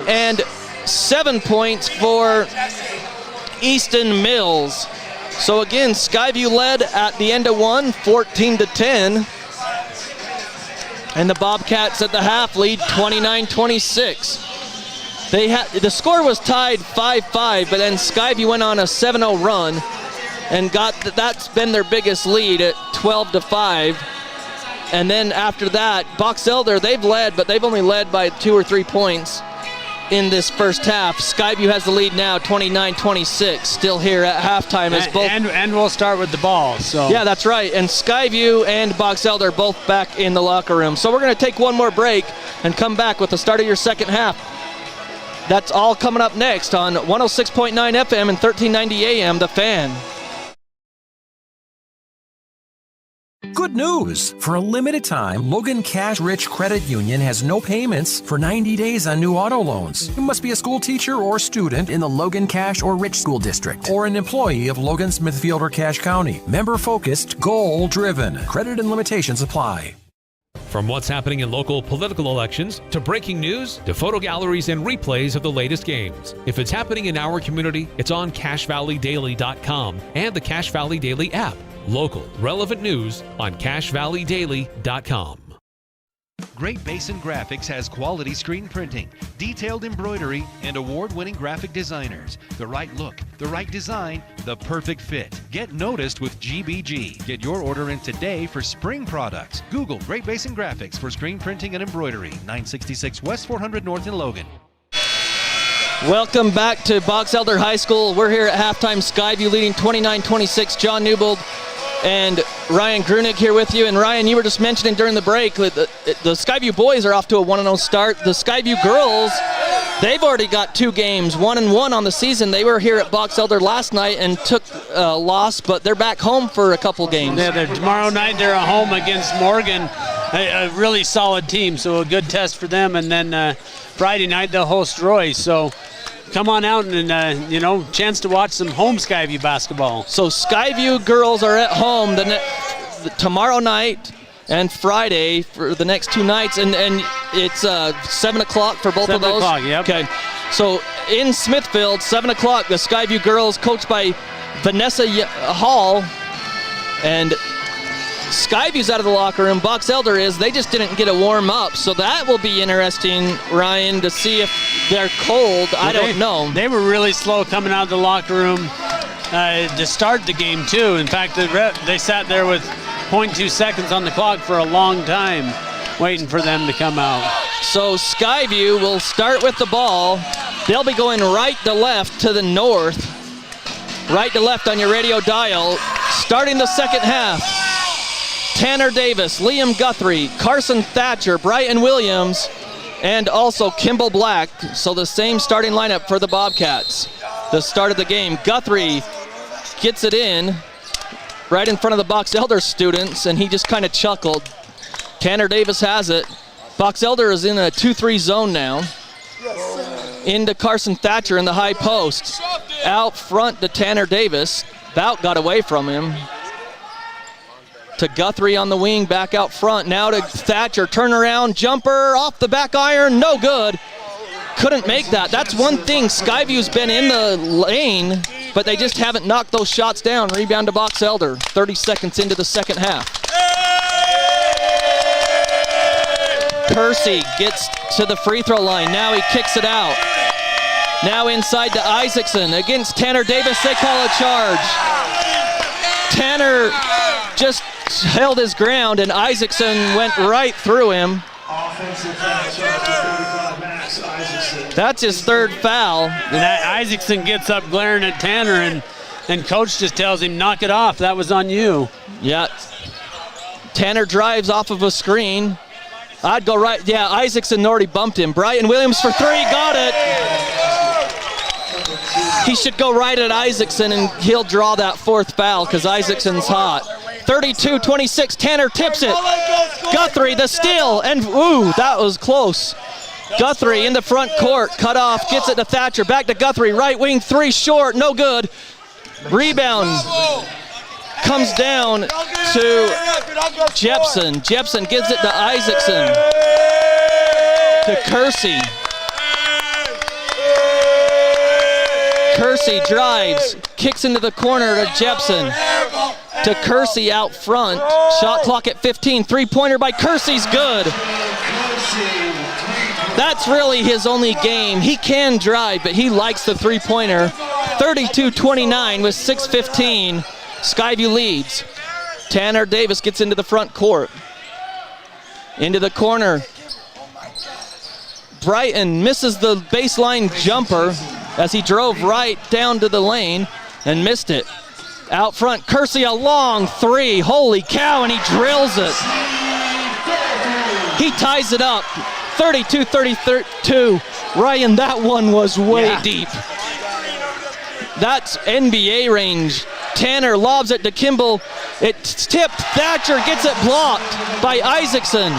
Speaker 3: And 7 points for Easton Mills. So again, Skyview led at the end of one, 14-10. And the Bobcats at the half lead 29-26. The score was tied 5-5, but then Skyview went on a 7-0 run and that's been their biggest lead at 12-5. And then after that, Box Elder, they've led, but they've only led by 2 or 3 points in this first half. Skyview has the lead now, 29-26, still here at halftime. As both
Speaker 5: and we'll start with the ball. So
Speaker 3: yeah, that's right. And Skyview and Box Elder both back in the locker room. So we're going to take one more break and come back with the start of your second half. That's all coming up next on 106.9 FM and 1390 AM, The Fan.
Speaker 6: Good news! For a limited time, Logan Cash Rich Credit Union has no payments for 90 days on new auto loans. You must be a school teacher or student in the Logan Cash or Rich School District, or an employee of Logan, Smithfield, or Cache County. Member-focused, goal-driven. Credit and limitations apply.
Speaker 7: From what's happening in local political elections, to breaking news, to photo galleries and replays of the latest games. If it's happening in our community, it's on CacheValleyDaily.com and the Cache Valley Daily app. Local, relevant news on CacheValleyDaily.com.
Speaker 4: Great Basin Graphics has quality screen printing, detailed embroidery, and award-winning graphic designers. The right look, the right design, the perfect fit. Get noticed with GBG. Get your order in today for spring products. Google Great Basin Graphics for screen printing and embroidery. 966 West 400 North in Logan.
Speaker 3: Welcome back to Box Elder High School. We're here at halftime. Skyview leading 29-26. John Newbold and Ryan Grunig here with you. And Ryan, you were just mentioning during the break that the Skyview boys are off to a 1-0 start. The Skyview girls, they've already got 2 games, 1-1 on the season. They were here at Box Elder last night and took a loss, but they're back home for a couple games.
Speaker 5: Yeah, tomorrow night they're at home against Morgan, a really solid team, so a good test for them. And then Friday night they'll host Roy. So come on out and, chance to watch some home Skyview basketball.
Speaker 3: So Skyview girls are at home tomorrow night and Friday for the next 2 nights, and it's 7 o'clock for both of those?
Speaker 5: 7 o'clock, yep.
Speaker 3: Okay. So in Smithfield, 7 o'clock, the Skyview girls, coached by Vanessa Hall, and Skyview's out of the locker room. Box Elder is. They just didn't get a warm up, so that will be interesting, Ryan, to see if they're cold. I don't know.
Speaker 5: They were really slow coming out of the locker room to start the game too. In fact, they sat there with 0.2 seconds on the clock for a long time, waiting for them to come out.
Speaker 3: So Skyview will start with the ball. They'll be going right to left to the north. Right to left on your radio dial. Starting the second half. Tanner Davis, Liam Guthrie, Carson Thatcher, Brighton Williams, and also Kimball Black. So the same starting lineup for the Bobcats. The start of the game. Guthrie gets it in right in front of the Box Elder students, and he just kind of chuckled. Tanner Davis has it. Box Elder is in a 2-3 zone now. Into Carson Thatcher in the high post. Out front to Tanner Davis. Bout got away from him. To Guthrie on the wing, back out front. Now to Thatcher, turnaround, jumper, off the back iron, no good. Couldn't make that. That's one thing. Skyview's been in the lane, but they just haven't knocked those shots down. Rebound to Box Elder, 30 seconds into the second half. Kersey gets to the free throw line. Now he kicks it out. Now inside to Isaacson against Tanner Davis. They call a charge. Tanner just held his ground, and Isaacson went right through him. That's his third foul.
Speaker 5: And Isaacson gets up glaring at Tanner, and coach just tells him, knock it off. That was on you.
Speaker 3: Yeah. Tanner drives off of a screen. I'd go right. Yeah, Isaacson already bumped him. Brighton Williams for three. Got it. He should go right at Isaacson, and he'll draw that fourth foul because Isaacson's hot. 32-26. Tanner tips it. Guthrie, the steal. And, ooh, that was close. Guthrie in the front court. Cut off. Gets it to Thatcher. Back to Guthrie. Right wing three short. No good. Rebound. Comes down to Jepson. Jepson gives it to Isaacson. To Kersey. Kersey drives, kicks into the corner to Jepson. To Kersey out front. Shot clock at 15. Three-pointer by Kersey's good. That's really his only game. He can drive, but he likes the three-pointer. 32-29 with 6:15. Skyview leads. Tanner Davis gets into the front court. Into the corner. Brighton misses the baseline jumper as he drove right down to the lane and missed it. Out front, Kersey, a long three. Holy cow, and he drills it. He ties it up. 32-32. Ryan, that one was way deep. That's NBA range. Tanner lobs it to Kimball. It's tipped. Thatcher gets it blocked by Isaacson.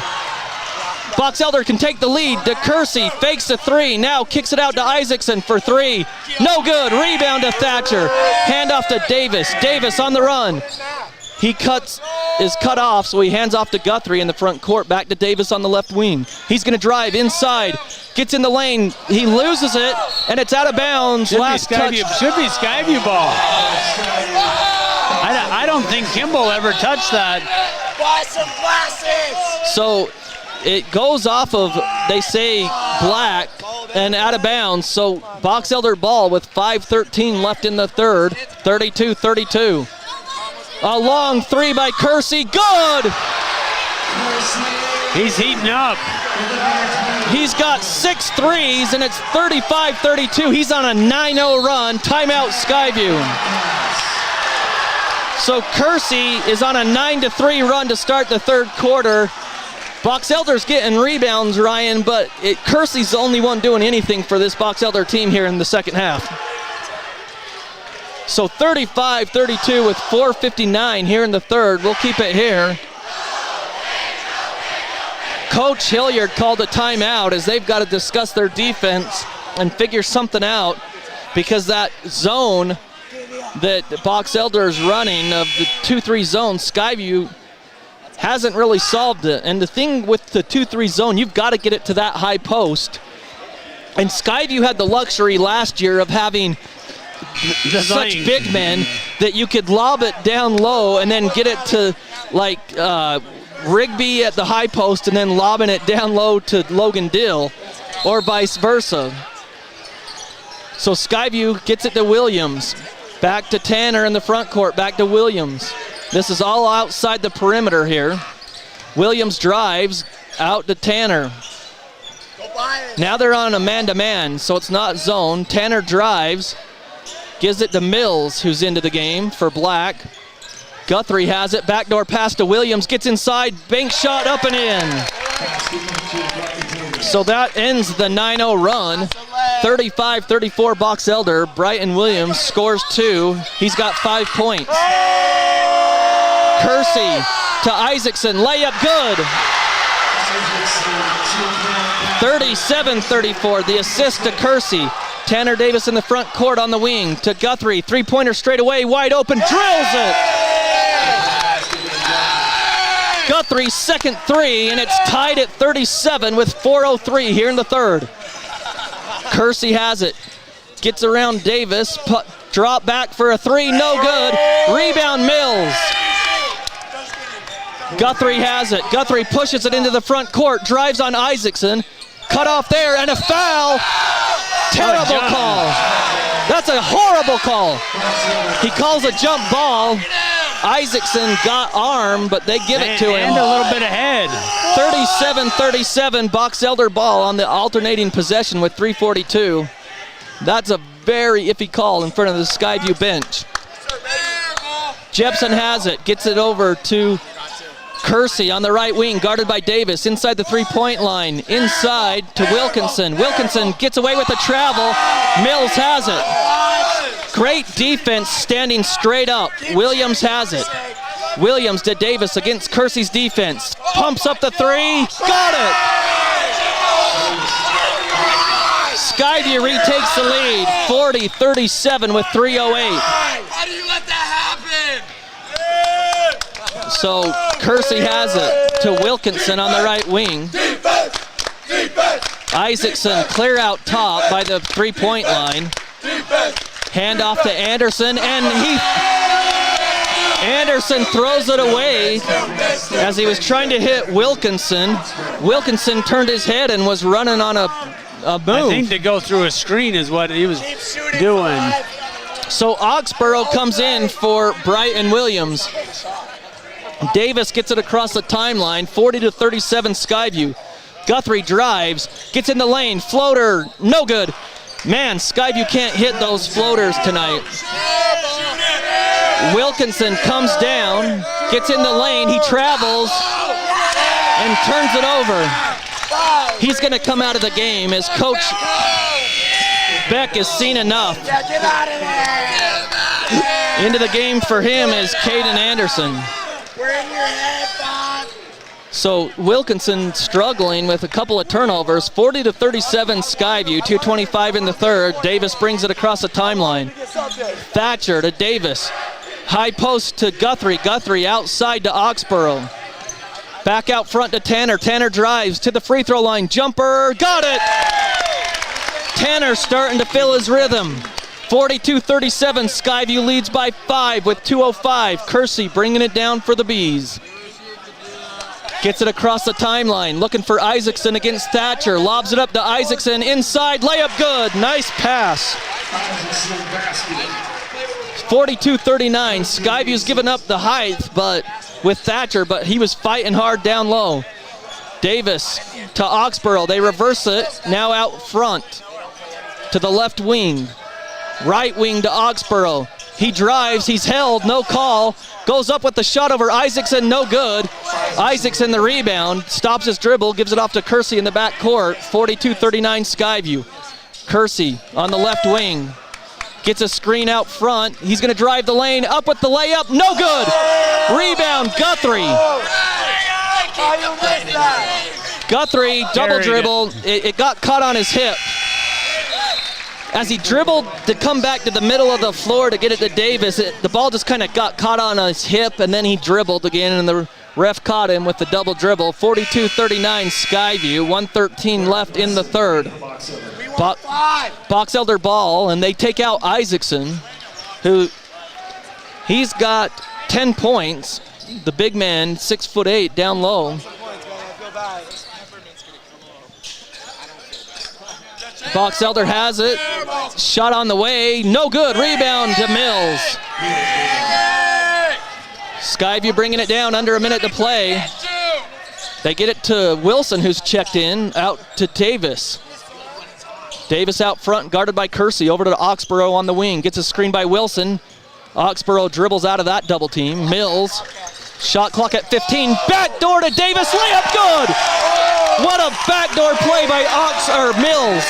Speaker 3: Box Elder can take the lead to Kersey. Fakes the three. Now kicks it out to Isaacson for three. No good. Rebound to Thatcher. Handoff to Davis. Davis on the run. He is cut off, so he hands off to Guthrie in the front court. Back to Davis on the left wing. He's going to drive inside. Gets in the lane. He loses it, and it's out of bounds. Last touch.
Speaker 5: Should be Skyview ball. I don't think Kimball ever touched that.
Speaker 3: So it goes off of, they say, black and out of bounds. So Box Elder ball with 5:13 left in the third. 32-32. A long three by Kersey. Good!
Speaker 5: He's heating up.
Speaker 3: He's got 6 threes, and it's 35-32. He's on a 9-0 run. Timeout, Skyview. So Kersey is on a 9-3 run to start the third quarter. Box Elder's getting rebounds, Ryan, but Kersey's the only one doing anything for this Box Elder team here in the second half. So 35-32 with 4:59 here in the third. We'll keep it here. Coach Hilliard called a timeout as they've got to discuss their defense and figure something out, because that zone that Box Elder is running of the 2-3 zone, Skyview hasn't really solved it. And the thing with the 2-3 zone, you've got to get it to that high post. And Skyview had the luxury last year of having such big men that you could lob it down low and then get it to like Rigby at the high post and then lobbing it down low to Logan Dill, or vice versa. So Skyview gets it to Williams. Back to Tanner in the front court, back to Williams. This is all outside the perimeter here. Williams drives out to Tanner. Now they're on a man-to-man, so it's not zone. Tanner drives, gives it to Mills, who's into the game for Black. Guthrie has it, backdoor pass to Williams, gets inside, bank shot up and in. So that ends the 9-0 run. 35-34 Box Elder. Brighton Williams scores 2. He's got 5 points. Kersey to Isaacson, layup good. 37-34, the assist to Kersey. Tanner Davis in the front court on the wing to Guthrie. Three-pointer straight away, wide open, drills it. Guthrie's second three, and it's tied at 37 with 4:03 here in the third. Kersey has it. Gets around Davis. Drop back for a three, no good. Rebound Mills. Guthrie has it. Guthrie pushes it into the front court. Drives on Isaacson. Cut off there, and a foul. Terrible call. That's a horrible call. He calls a jump ball. Isaacson got arm, but they give it to him.
Speaker 5: And a little bit ahead.
Speaker 3: 37-37, Box Elder ball on the alternating possession with 3:42. That's a very iffy call in front of the Skyview bench. Jepson has it, gets it over to Kersey on the right wing, guarded by Davis, inside the three-point line, inside to Wilkinson. Wilkinson gets away with the travel. Mills has it. Great defense standing straight up. Williams has it. Williams to Davis against Kersey's defense. Pumps up the three. Got it! Skyview retakes the lead, 40-37 with 3:08.
Speaker 11: How do you let that happen?
Speaker 3: So Kersey has it to Wilkinson on the right wing. Isaacson clear out top by the three-point line. Hand off to Anderson, and Anderson throws it away as he was trying to hit Wilkinson. Wilkinson turned his head and was running on a move.
Speaker 5: I think to go through a screen is what he was doing.
Speaker 3: So Oxborough comes in for Brighton Williams. Davis gets it across the timeline, 40-37 Skyview. Guthrie drives, gets in the lane, floater, no good. Man, Skyview can't hit those floaters tonight. Wilkinson comes down, gets in the lane, he travels, and turns it over. He's going to come out of the game as Coach Beck has seen enough. Into the game for him is Caden Anderson. So Wilkinson struggling with a couple of turnovers. 40-37 Skyview, 2:25 in the third. Davis brings it across the timeline. Thatcher to Davis. High post to Guthrie. Guthrie outside to Oxborough. Back out front to Tanner. Tanner drives to the free throw line. Jumper, got it! Tanner starting to feel his rhythm. 42-37, Skyview leads by 5 with 2:05. Kersey bringing it down for the Bees. Gets it across the timeline, looking for Isaacson against Thatcher. Lobs it up to Isaacson, inside, layup good. Nice pass. 42-39, Skyview's given up the height with Thatcher, but he was fighting hard down low. Davis to Oxborough, they reverse it, now out front to the left wing. Right wing to Oxborough. He drives, he's held, no call. Goes up with the shot over Isaacson, no good. Isaacson the rebound, stops his dribble, gives it off to Kersey in the back court. 42-39 Skyview. Kersey on the left wing. Gets a screen out front. He's going to drive the lane, up with the layup, no good. Rebound, Guthrie. Guthrie, double dribble. It got caught on his hip. As he dribbled to come back to the middle of the floor to get it to Davis, the ball just kind of got caught on his hip, and then he dribbled again, and the ref caught him with the double dribble. 42-39 Skyview, 1:13 left in the third. Box Elder ball, and they take out Isaacson, who he's got 10 points. The big man, 6'8", down low. Box Elder has it. Shot on the way. No good. Rebound to Mills. Skyview bringing it down. Under a minute to play. They get it to Wilson, who's checked in. Out to Davis. Davis out front, guarded by Kersey. Over to Oxborough on the wing. Gets a screen by Wilson. Oxborough dribbles out of that double team. Mills. Shot clock at 15. Backdoor to Davis. Layup good. What a backdoor play by Mills.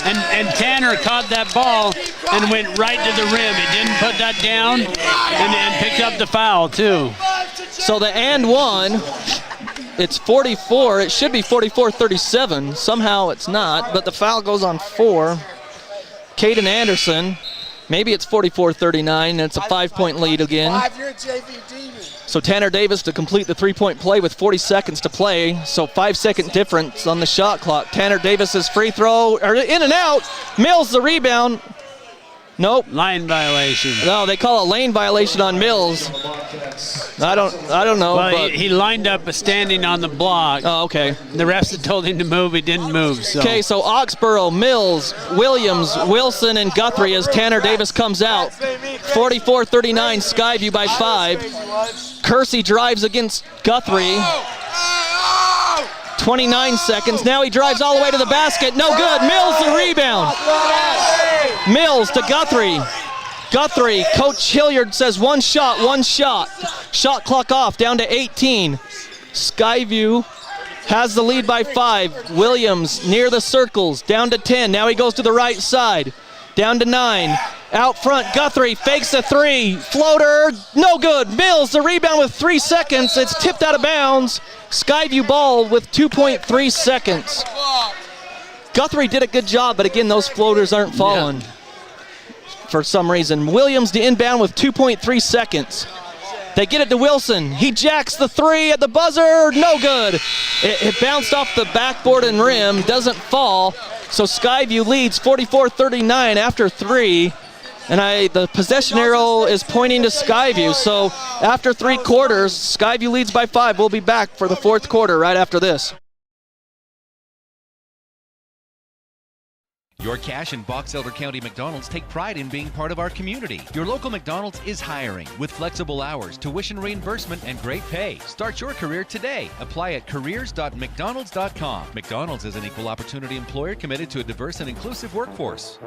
Speaker 5: And Tanner caught that ball and went right to the rim. He didn't put that down and picked up the foul too.
Speaker 3: So the and one, it's 44. It should be 44-37. Somehow it's not, but the foul goes on 4. Caden Anderson. Maybe it's 44-39, and it's a 5-point lead again. So Tanner Davis to complete the three-point play with 40 seconds to play. So 5-second difference on the shot clock. Tanner Davis's free throw, in and out. Mills the rebound. Nope.
Speaker 5: Line violation.
Speaker 3: No, they call a lane violation on Mills. I don't know.
Speaker 5: Well,
Speaker 3: but
Speaker 5: he lined up a standing on the block.
Speaker 3: Oh, okay.
Speaker 5: The refs had told him to move. He didn't move. So.
Speaker 3: Okay, so Oxborough, Mills, Williams, Wilson, and Guthrie as Tanner Davis comes out. 44-39, Skyview by 5. Kersey drives against Guthrie. 29 seconds. Now he drives all the way to the basket. No good. Mills the rebound. Mills to Guthrie. Guthrie, Coach Hilliard says one shot. Shot clock off, down to 18. Skyview has the lead by 5. Williams near the circles, down to 10. Now he goes to the right side, down to 9. Out front, Guthrie fakes a 3. Floater, no good. Mills the rebound with 3 seconds. It's tipped out of bounds. Skyview ball with 2.3 seconds. Guthrie did a good job, but again, those floaters aren't falling for some reason. Williams the inbound with 2.3 seconds. They get it to Wilson. He jacks the 3 at the buzzer. No good. It bounced off the backboard and rim. Doesn't fall. So Skyview leads 44-39 after 3. And the possession arrow is pointing to Skyview. So after 3 quarters, Skyview leads by 5. We'll be back for the 4th quarter right after this.
Speaker 4: Your Cache and Box Elder County McDonald's take pride in being part of our community. Your local McDonald's is hiring with flexible hours, tuition reimbursement, and great pay. Start your career today. Apply at careers.mcdonalds.com. McDonald's is an equal opportunity employer committed to a diverse and inclusive workforce.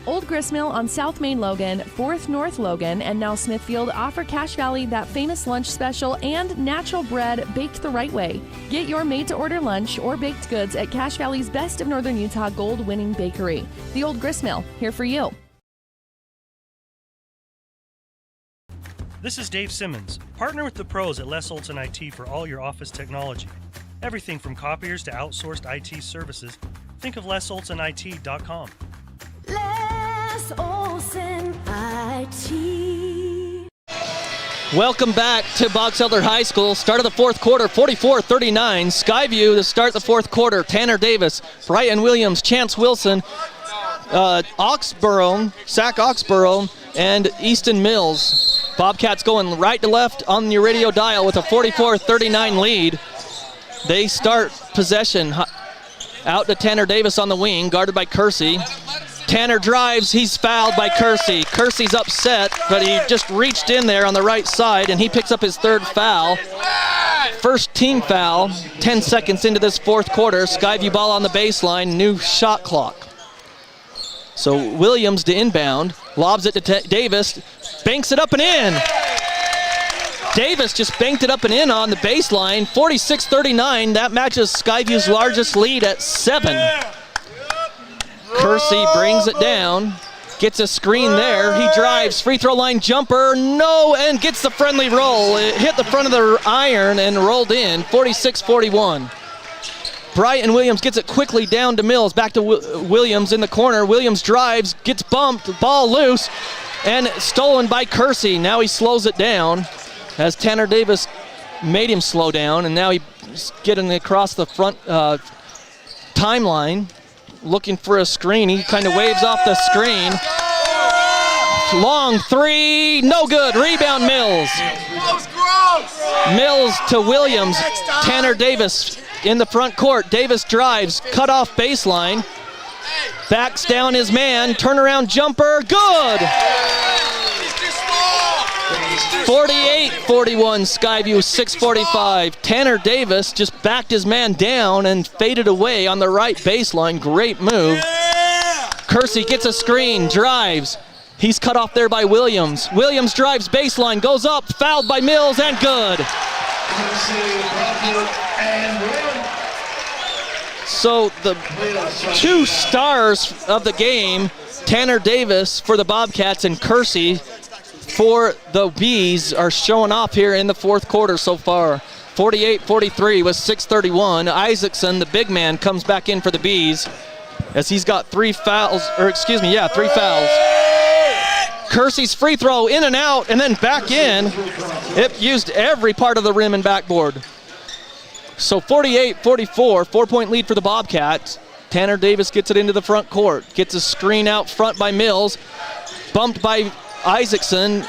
Speaker 8: Old Gristmill on South Main Logan, 4th North Logan, and now Smithfield offer Cache Valley that famous lunch special and natural bread baked the right way. Get your made-to-order lunch or baked goods at Cache Valley's Best of Northern Utah gold-winning bakery. The Old Gristmill, here for you.
Speaker 9: This is Dave Simmons. Partner with the pros at Les Olson IT for all your office technology. Everything from copiers to outsourced IT services. Think of LesOlsonIT.com.
Speaker 10: Les Olson IT.
Speaker 3: Welcome back to Box Elder High School. Start of the 4th quarter, 44-39. Skyview to start the 4th quarter. Tanner Davis, Brighton Williams, Chance Wilson, Oxborough, Sac Oxborough, and Easton Mills. Bobcats going right to left on your radio dial with a 44-39 lead. They start possession out to Tanner Davis on the wing, guarded by Kersey. Tanner drives, he's fouled by Kersey. Kersey's upset, but he just reached in there on the right side, and he picks up his 3rd foul. First team foul, 10 seconds into this 4th quarter. Skyview ball on the baseline, new shot clock. So Williams to inbound, lobs it to Davis, banks it up and in. Davis just banked it up and in on the baseline, 46-39. That matches Skyview's largest lead at 7. Kersey brings it down, gets a screen there. He drives, free throw line jumper, no, and gets the friendly roll. It hit the front of the iron and rolled in, 46-41. Brighton Williams gets it quickly down to Mills, back to Williams in the corner. Williams drives, gets bumped, ball loose, and stolen by Kersey. Now he slows it down as Tanner Davis made him slow down, and now he's getting across the front timeline, looking for a screen. He kind of waves off the screen. Long 3, no good. Rebound Mills. Mills to Williams. Tanner Davis in the front court. Davis drives, cut off baseline. Backs down his man, turnaround jumper, good! 48-41, Skyview, 6:45. Tanner Davis just backed his man down and faded away on the right baseline. Great move. Kersey gets a screen, drives. He's cut off there by Williams. Williams drives baseline, goes up, fouled by Mills, and good. So the 2 stars of the game, Tanner Davis for the Bobcats and Kersey for the Bees, are showing off here in the 4th quarter so far. 48-43 with 6:31. Isaacson, the big man, comes back in for the Bees as he's got 3 fouls, 3 fouls. Kersey's free throw in and out and then back in. It used every part of the rim and backboard. So 48-44, 4-point lead for the Bobcats. Tanner Davis gets it into the front court. Gets a screen out front by Mills. Bumped by Isaacson.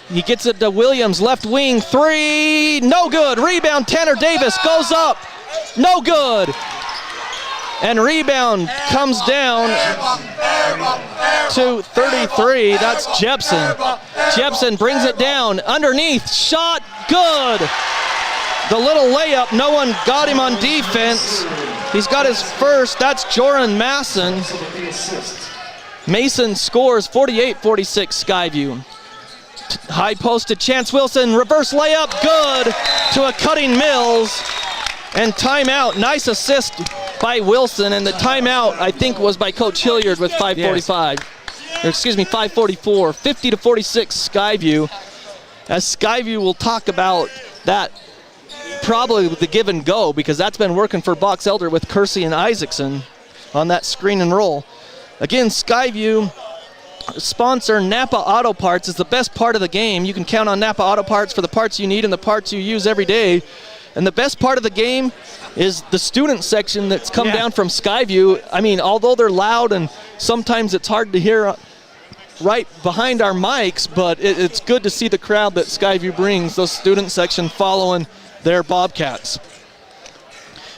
Speaker 3: He gets it to Williams, left wing, 3, no good. Rebound, Tanner Davis goes up, no good. And rebound comes down to 33, that's Jepson. Jepson brings it down, underneath, shot, good. The little layup, no one got him on defense. He's got his first, that's Joran Masson. Mason scores 48-46 Skyview. High post to Chance Wilson, reverse layup, good to a cutting Mills. And timeout, nice assist by Wilson, and the timeout I think was by Coach Hilliard with 5:45. Or excuse me, 5:44, 50-46 Skyview. As Skyview will talk about that probably with the give and go, because that's been working for Box Elder with Kersey and Isaacson on that screen and roll. Again, Skyview sponsor Napa Auto Parts is the best part of the game. You can count on Napa Auto Parts for the parts you need and the parts you use every day. And the best part of the game is the student section that's come down from Skyview. I mean, although they're loud and sometimes it's hard to hear right behind our mics, but it's good to see the crowd that Skyview brings, those student section following their Bobcats.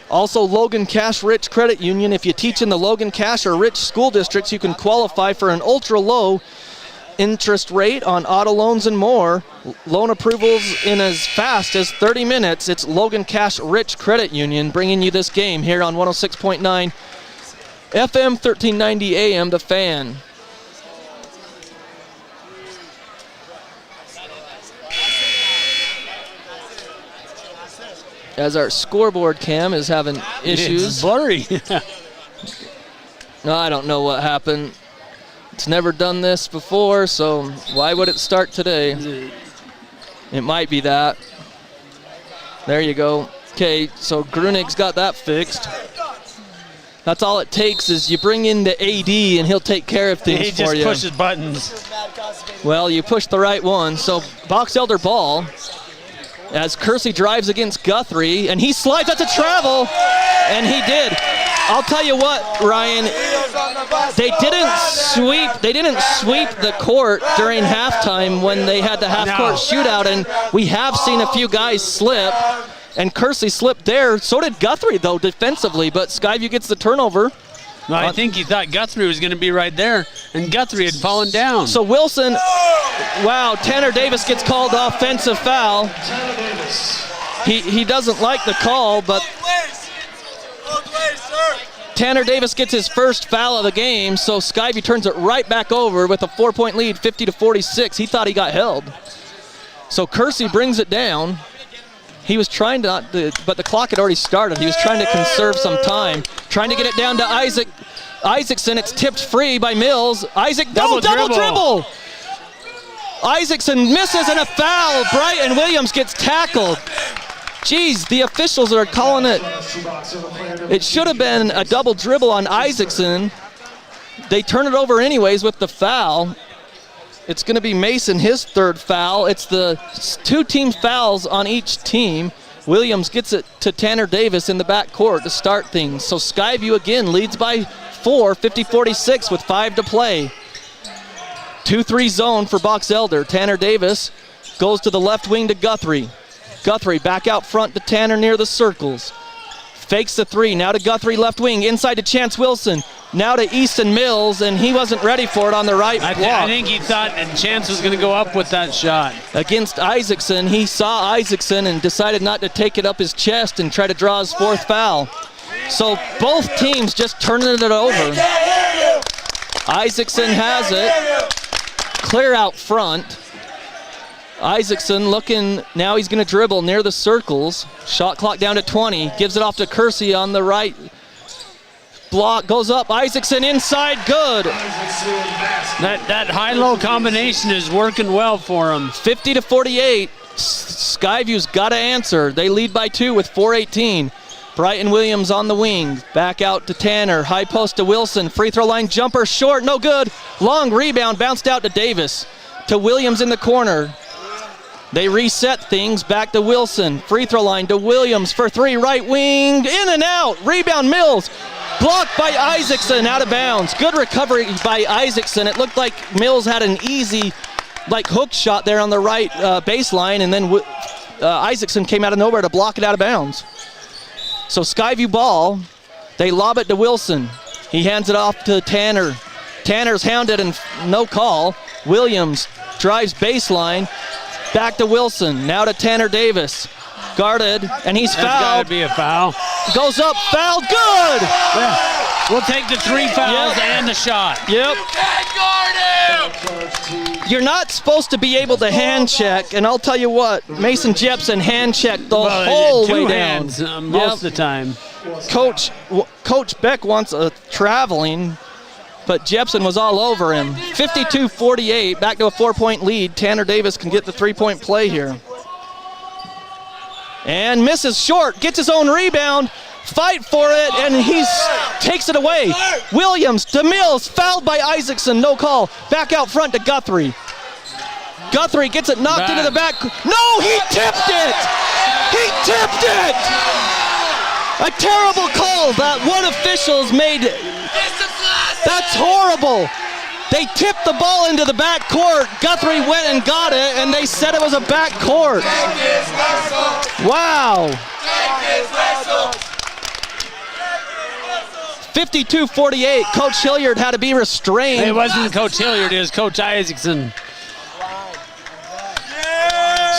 Speaker 3: Also, Logan Cash Rich Credit Union. If you teach in the Logan Cash or Rich school districts, you can qualify for an ultra-low interest rate on auto loans and more. Loan approvals in as fast as 30 minutes. It's Logan Cash Rich Credit Union bringing you this game here on 106.9 FM 1390 AM, The Fan. As our scoreboard cam is having issues.
Speaker 5: It's blurry.
Speaker 3: No, I don't know what happened. It's never done this before, so why would it start today? It might be that. There you go. Okay, so Grunig's got that fixed. That's all it takes is you bring in the AD and he'll take care of things for you.
Speaker 5: He just pushes buttons.
Speaker 3: Well, you push the right one. So Box Elder ball. As Kersey drives against Guthrie, and he slides, that's a travel, and he did. I'll tell you what, Ryan, they didn't sweep the court during halftime when they had the half-court shootout, and we have seen a few guys slip, and Kersey slipped there. So did Guthrie, though, defensively, but Skyview gets the turnover.
Speaker 5: No, I think he thought Guthrie was going to be right there, and Guthrie had fallen down.
Speaker 3: So Wilson, wow, Tanner Davis gets called offensive foul. He doesn't like the call, but Tanner Davis gets his first foul of the game, so Skyview turns it right back over with a 4-point lead, 50-46. He thought he got held. So Kersey brings it down. He was trying to, but the clock had already started. He was trying to conserve some time, trying to get it down to Isaacson. It's tipped free by Mills. Double dribble. Isaacson misses and a foul. Brighton Williams gets tackled. Geez, the officials are calling it. It should have been a double dribble on Isaacson. They turn it over anyways with the foul. It's going to be Mason, his third foul. It's the two team fouls on each team. Williams gets it to Tanner Davis in the backcourt to start things. So Skyview again leads by 4, 50-46 with 5 to play. 2-3 zone for Box Elder. Tanner Davis goes to the left wing to Guthrie. Guthrie back out front to Tanner near the circles. Fakes the 3, now to Guthrie left wing, inside to Chance Wilson. Now to Easton Mills, and he wasn't ready for it on the right block.
Speaker 5: I think he thought Chance was going to go up with that shot.
Speaker 3: Against Isaacson, he saw Isaacson and decided not to take it up his chest and try to draw his 4th foul. So both teams just turning it over. Isaacson has it. Clear out front. Isaacson looking, now he's going to dribble near the circles. Shot clock down to 20. Gives it off to Kersey on the right block. Goes up. Isaacson inside. Good.
Speaker 5: That high-low combination is working well for him.
Speaker 3: 50-48. Skyview's got to answer. They lead by 2 with 4:18. Brighton Williams on the wing. Back out to Tanner. High post to Wilson. Free throw line jumper short. No good. Long rebound. Bounced out to Davis. To Williams in the corner. They reset things back to Wilson. Free throw line to Williams for 3. Right wing. In and out. Rebound Mills. Blocked by Isaacson, out of bounds. Good recovery by Isaacson. It looked like Mills had an easy hook shot there on the right baseline, and then Isaacson came out of nowhere to block it out of bounds. So Skyview ball. They lob it to Wilson. He hands it off to Tanner. Tanner's hounded and no call. Williams drives baseline. Back to Wilson. Now to Tanner Davis. Guarded, and he's fouled.
Speaker 5: That's got to be a foul.
Speaker 3: Goes up, fouled, good!
Speaker 5: Yeah. We'll take the 3 fouls and the shot.
Speaker 3: Yep.
Speaker 11: You can't guard him!
Speaker 3: You're not supposed to be able to hand check, and I'll tell you what, Mason Jepson hand checked the whole way down.
Speaker 5: Hands, most of the time.
Speaker 3: Coach Beck wants a traveling, but Jepson was all over him. 52-48, back to a 4-point lead. Tanner Davis can get the 3-point play here. And misses short, gets his own rebound, fight for it, and he takes it away. Williams to Mills, fouled by Isaacson, no call. Back out front to Guthrie. Guthrie gets it knocked into the back. No, he tipped it! He tipped it! A terrible call that one official's made. That's horrible. They tipped the ball into the back court. Guthrie went and got it, and they said it was a back court. Wow. 52-48. Coach Hilliard had to be restrained.
Speaker 5: It wasn't Coach Hilliard, it was Coach Isaacson.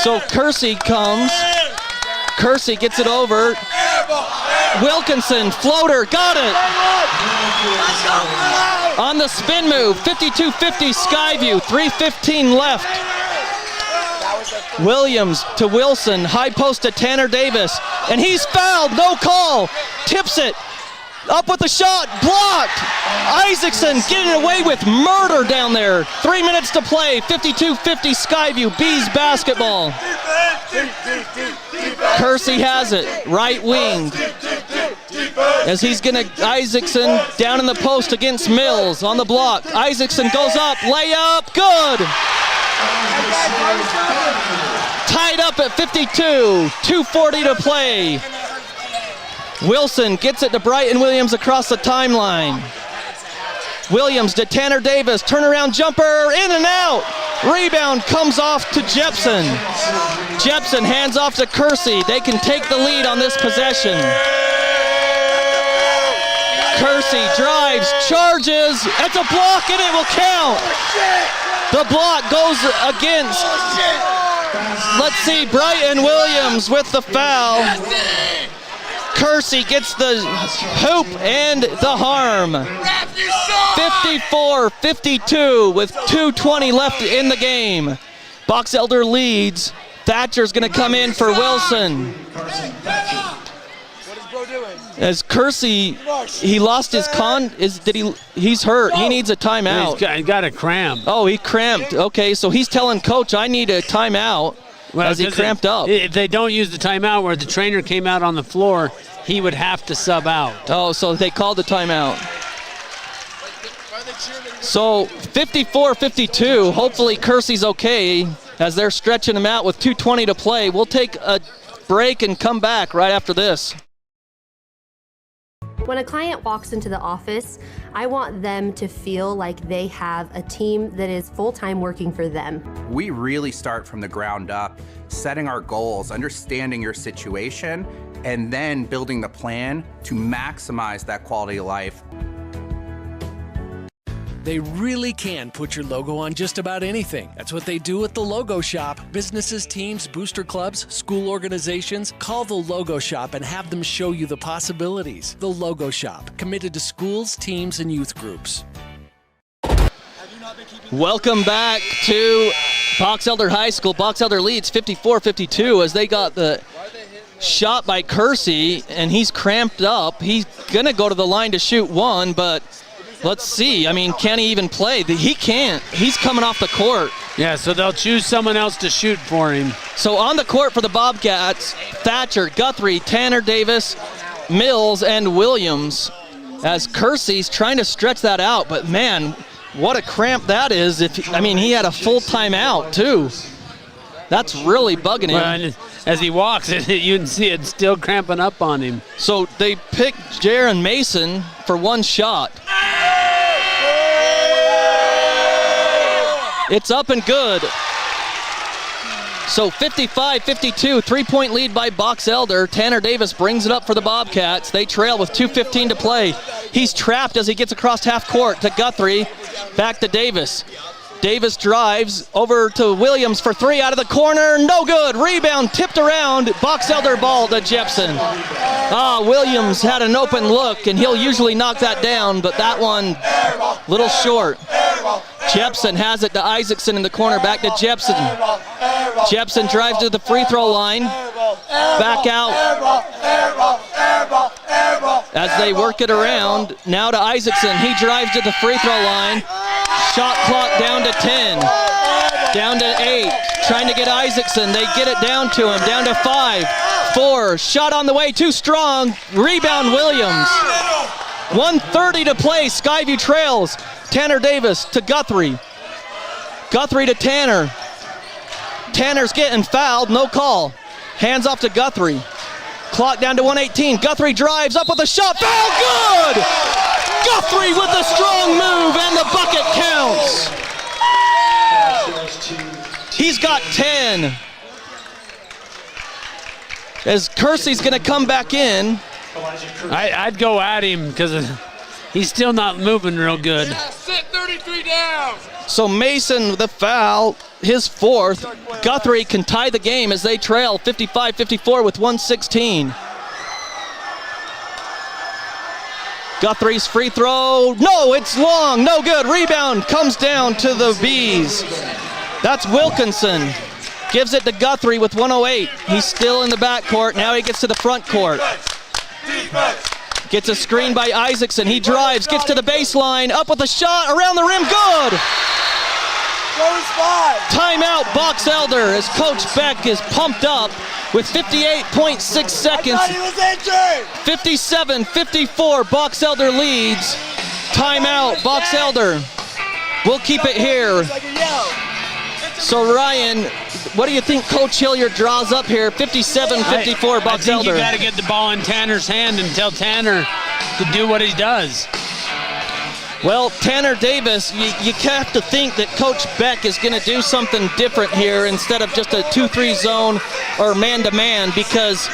Speaker 3: So Kersey comes. Kersey gets it over. Wilkinson, floater, got it. On the spin move, 52-50 Skyview, 3:15 left. Williams to Wilson, high post to Tanner Davis, and he's fouled, no call. Tips it, up with the shot, blocked. Isaacson getting away with murder down there. 3 minutes to play, 52-50 Skyview, Bees basketball. Kersey has it, right wing. As he's gonna, Isaacson down in the post against Mills on the block. Isaacson goes up, layup, good. Tied up at 52, 2:40 to play. Wilson gets it to Brighton Williams across the timeline. Williams to Tanner Davis, turnaround jumper, in and out. Rebound comes off to Jepson. Jepson hands off to Kersey. They can take the lead on this possession. Kersey drives, charges, that's a block and it will count. The block goes against, let's see, Brighton Williams with the foul. Kersey gets the hoop and the harm. 54-52 with 2:20 left in the game. Box Elder leads. Thatcher's gonna come in for Wilson. As Kersey, he lost his he's hurt. He needs a timeout.
Speaker 5: He got a cramp.
Speaker 3: Oh, he cramped. Okay, so he's telling coach, I need a timeout as he cramped up.
Speaker 5: If they don't use the timeout where the trainer came out on the floor, he would have to sub out.
Speaker 3: Oh, so they called the timeout. So 54-52, hopefully Kersey's okay as they're stretching him out with 2:20 to play. We'll take a break and come back right after this.
Speaker 12: When a client walks into the office, I want them to feel like they have a team that is full-time working for them.
Speaker 13: We really start from the ground up, setting our goals, understanding your situation, and then building the plan to maximize that quality of life.
Speaker 14: They really can put your logo on just about anything. That's what they do at the Logo Shop. Businesses, teams, booster clubs, school organizations, call the Logo Shop and have them show you the possibilities. The Logo Shop, committed to schools, teams, and youth groups.
Speaker 3: Welcome back to Box Elder High School. Box Elder leads 54-52 as they got the shot by Kersey, and he's cramped up. He's gonna go to the line to shoot one, but let's see. I mean, can he even play? He can't. He's coming off the court.
Speaker 5: Yeah, so they'll choose someone else to shoot for him.
Speaker 3: So on the court for the Bobcats, Thatcher, Guthrie, Tanner Davis, Mills, and Williams, as Kersey's trying to stretch that out. But man, what a cramp that is. He had a full timeout too. That's really bugging him.
Speaker 5: Well, and as he walks, you can see it still cramping up on him.
Speaker 3: So they picked Jaron Mason for one shot. It's up and good. So 55-52, 3-point lead by Box Elder. Tanner Davis brings it up for the Bobcats. They trail with 2:15 to play. He's trapped as he gets across half court to Guthrie. Back to Davis. Davis drives over to Williams for three out of the corner. No good. Rebound tipped around. Box Elder ball to Jepson. Williams had an open look, and he'll usually knock that down, but that one little short. Jepson has it to Isaacson in the corner. Back to Jepson. Jepson drives to the free throw line. Back out. As they work it around, now to Isaacson. He drives to the free throw line. Shot clock down to 10. Down to 8. Trying to get Isaacson. They get it down to him. Down to 5. 4. Shot on the way. Too strong. Rebound Williams. 1:30 to play. Skyview trails. Tanner Davis to Guthrie. Guthrie to Tanner. Tanner's getting fouled. No call. Hands off to Guthrie. Clock down to 1:18. Guthrie drives up with a shot. Foul. Good! Guthrie with a strong move, and the bucket counts. He's got 10. As Kersey's going to come back in.
Speaker 5: I'd go at him because he's still not moving real good.
Speaker 11: Sit 33 down.
Speaker 3: So Mason with the foul, his fourth. Guthrie can tie the game as they trail 55-54 with 1:16. Guthrie's free throw. No, it's long. No good. Rebound comes down to the Bees. That's Wilkinson. Gives it to Guthrie with 1:08. He's still in the backcourt. Now he gets to the front court. Gets a screen by Isaacson. He drives, gets to the baseline, up with a shot, around the rim, good! Timeout, Box Elder, as Coach Beck is pumped up with 58.6 seconds. 57-54, Box Elder leads. Timeout, Box Elder. We'll keep it here. So Ryan, what do you think Coach Hilliard draws up here? 57-54, Box Elder.
Speaker 5: I think you got to get the ball in Tanner's hand and tell Tanner to do what he does.
Speaker 3: Well, Tanner Davis, you have to think that Coach Beck is going to do something different here instead of just a 2-3 zone or man-to-man, because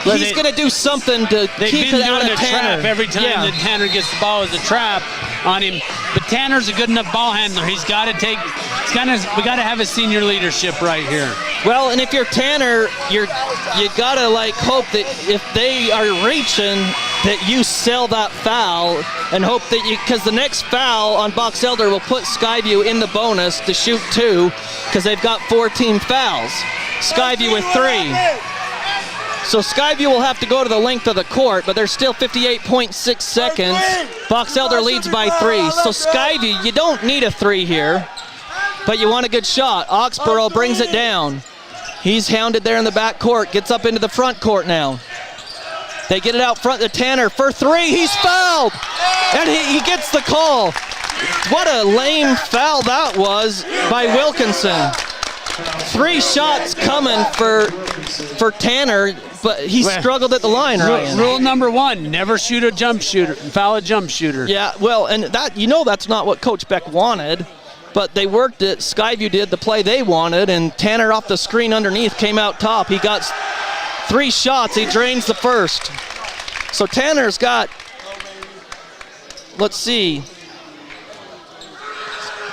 Speaker 3: he's going to do something to keep it out of Tanner.
Speaker 5: Trap every time that Tanner gets the ball as a trap on him. But Tanner's a good enough ball handler. He's got to take. We got to have a senior leadership right here.
Speaker 3: Well, and if you're Tanner, you got to hope that if they are reaching, that you sell that foul and hope that because the next foul on Box Elder will put Skyview in the bonus to shoot 2 because they've got 4 team fouls. Skyview with 3. So Skyview will have to go to the length of the court, but there's still 58.6 seconds. Box Elder leads by 3. So Skyview, you don't need a 3 here, but you want a good shot. Oxborough brings it down. He's hounded there in the back court, gets up into the front court now. They get it out front to Tanner for 3. He's fouled, and he gets the call. What a lame foul that was by Wilkinson. 3 shots coming for Tanner, but he struggled at the line, Ryan.
Speaker 5: Rule number 1, never shoot a jump shooter, foul a jump shooter.
Speaker 3: Yeah, well, and that's not what Coach Beck wanted, but they worked it. Skyview did the play they wanted, and Tanner off the screen underneath came out top. He got 3 shots. He drains the first. So Tanner's got, let's see,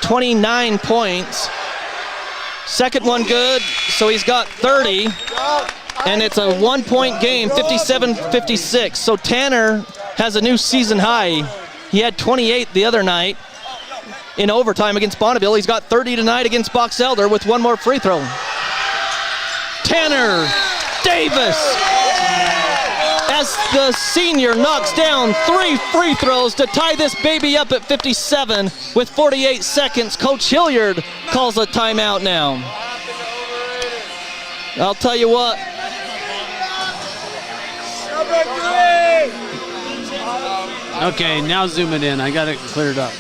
Speaker 3: 29 points. Second one good, so he's got 30, and it's a 1-point game, 57-56. So Tanner has a new season high. He had 28 the other night in overtime against Bonneville. He's got 30 tonight against Box Elder with 1 more free throw. Tanner Davis, as the senior knocks down 3 free throws to tie this baby up at 57 with 48 seconds. Coach Hilliard calls a timeout now. I'll tell you what.
Speaker 5: Okay, now zoom it in. I got it cleared up.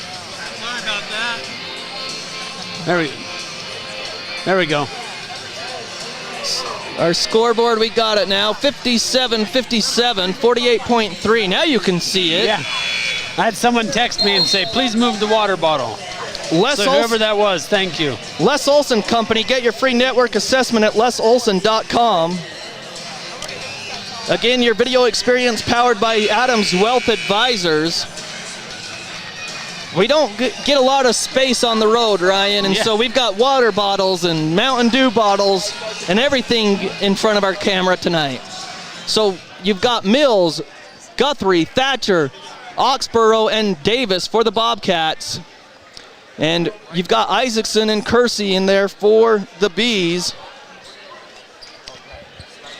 Speaker 5: There we go.
Speaker 3: Our scoreboard, we got it now, 57-57, 48.3. Now you can see it.
Speaker 5: Yeah. I had someone text me and say, please move the water bottle. So whoever that was, thank you.
Speaker 3: Les Olson Company, get your free network assessment at lesolson.com. Again, your video experience powered by Adams Wealth Advisors. We don't get a lot of space on the road, Ryan, and so we've got water bottles and Mountain Dew bottles and everything in front of our camera tonight. So you've got Mills, Guthrie, Thatcher, Oxborough, and Davis for the Bobcats. And you've got Isaacson and Kersey in there for the Bees.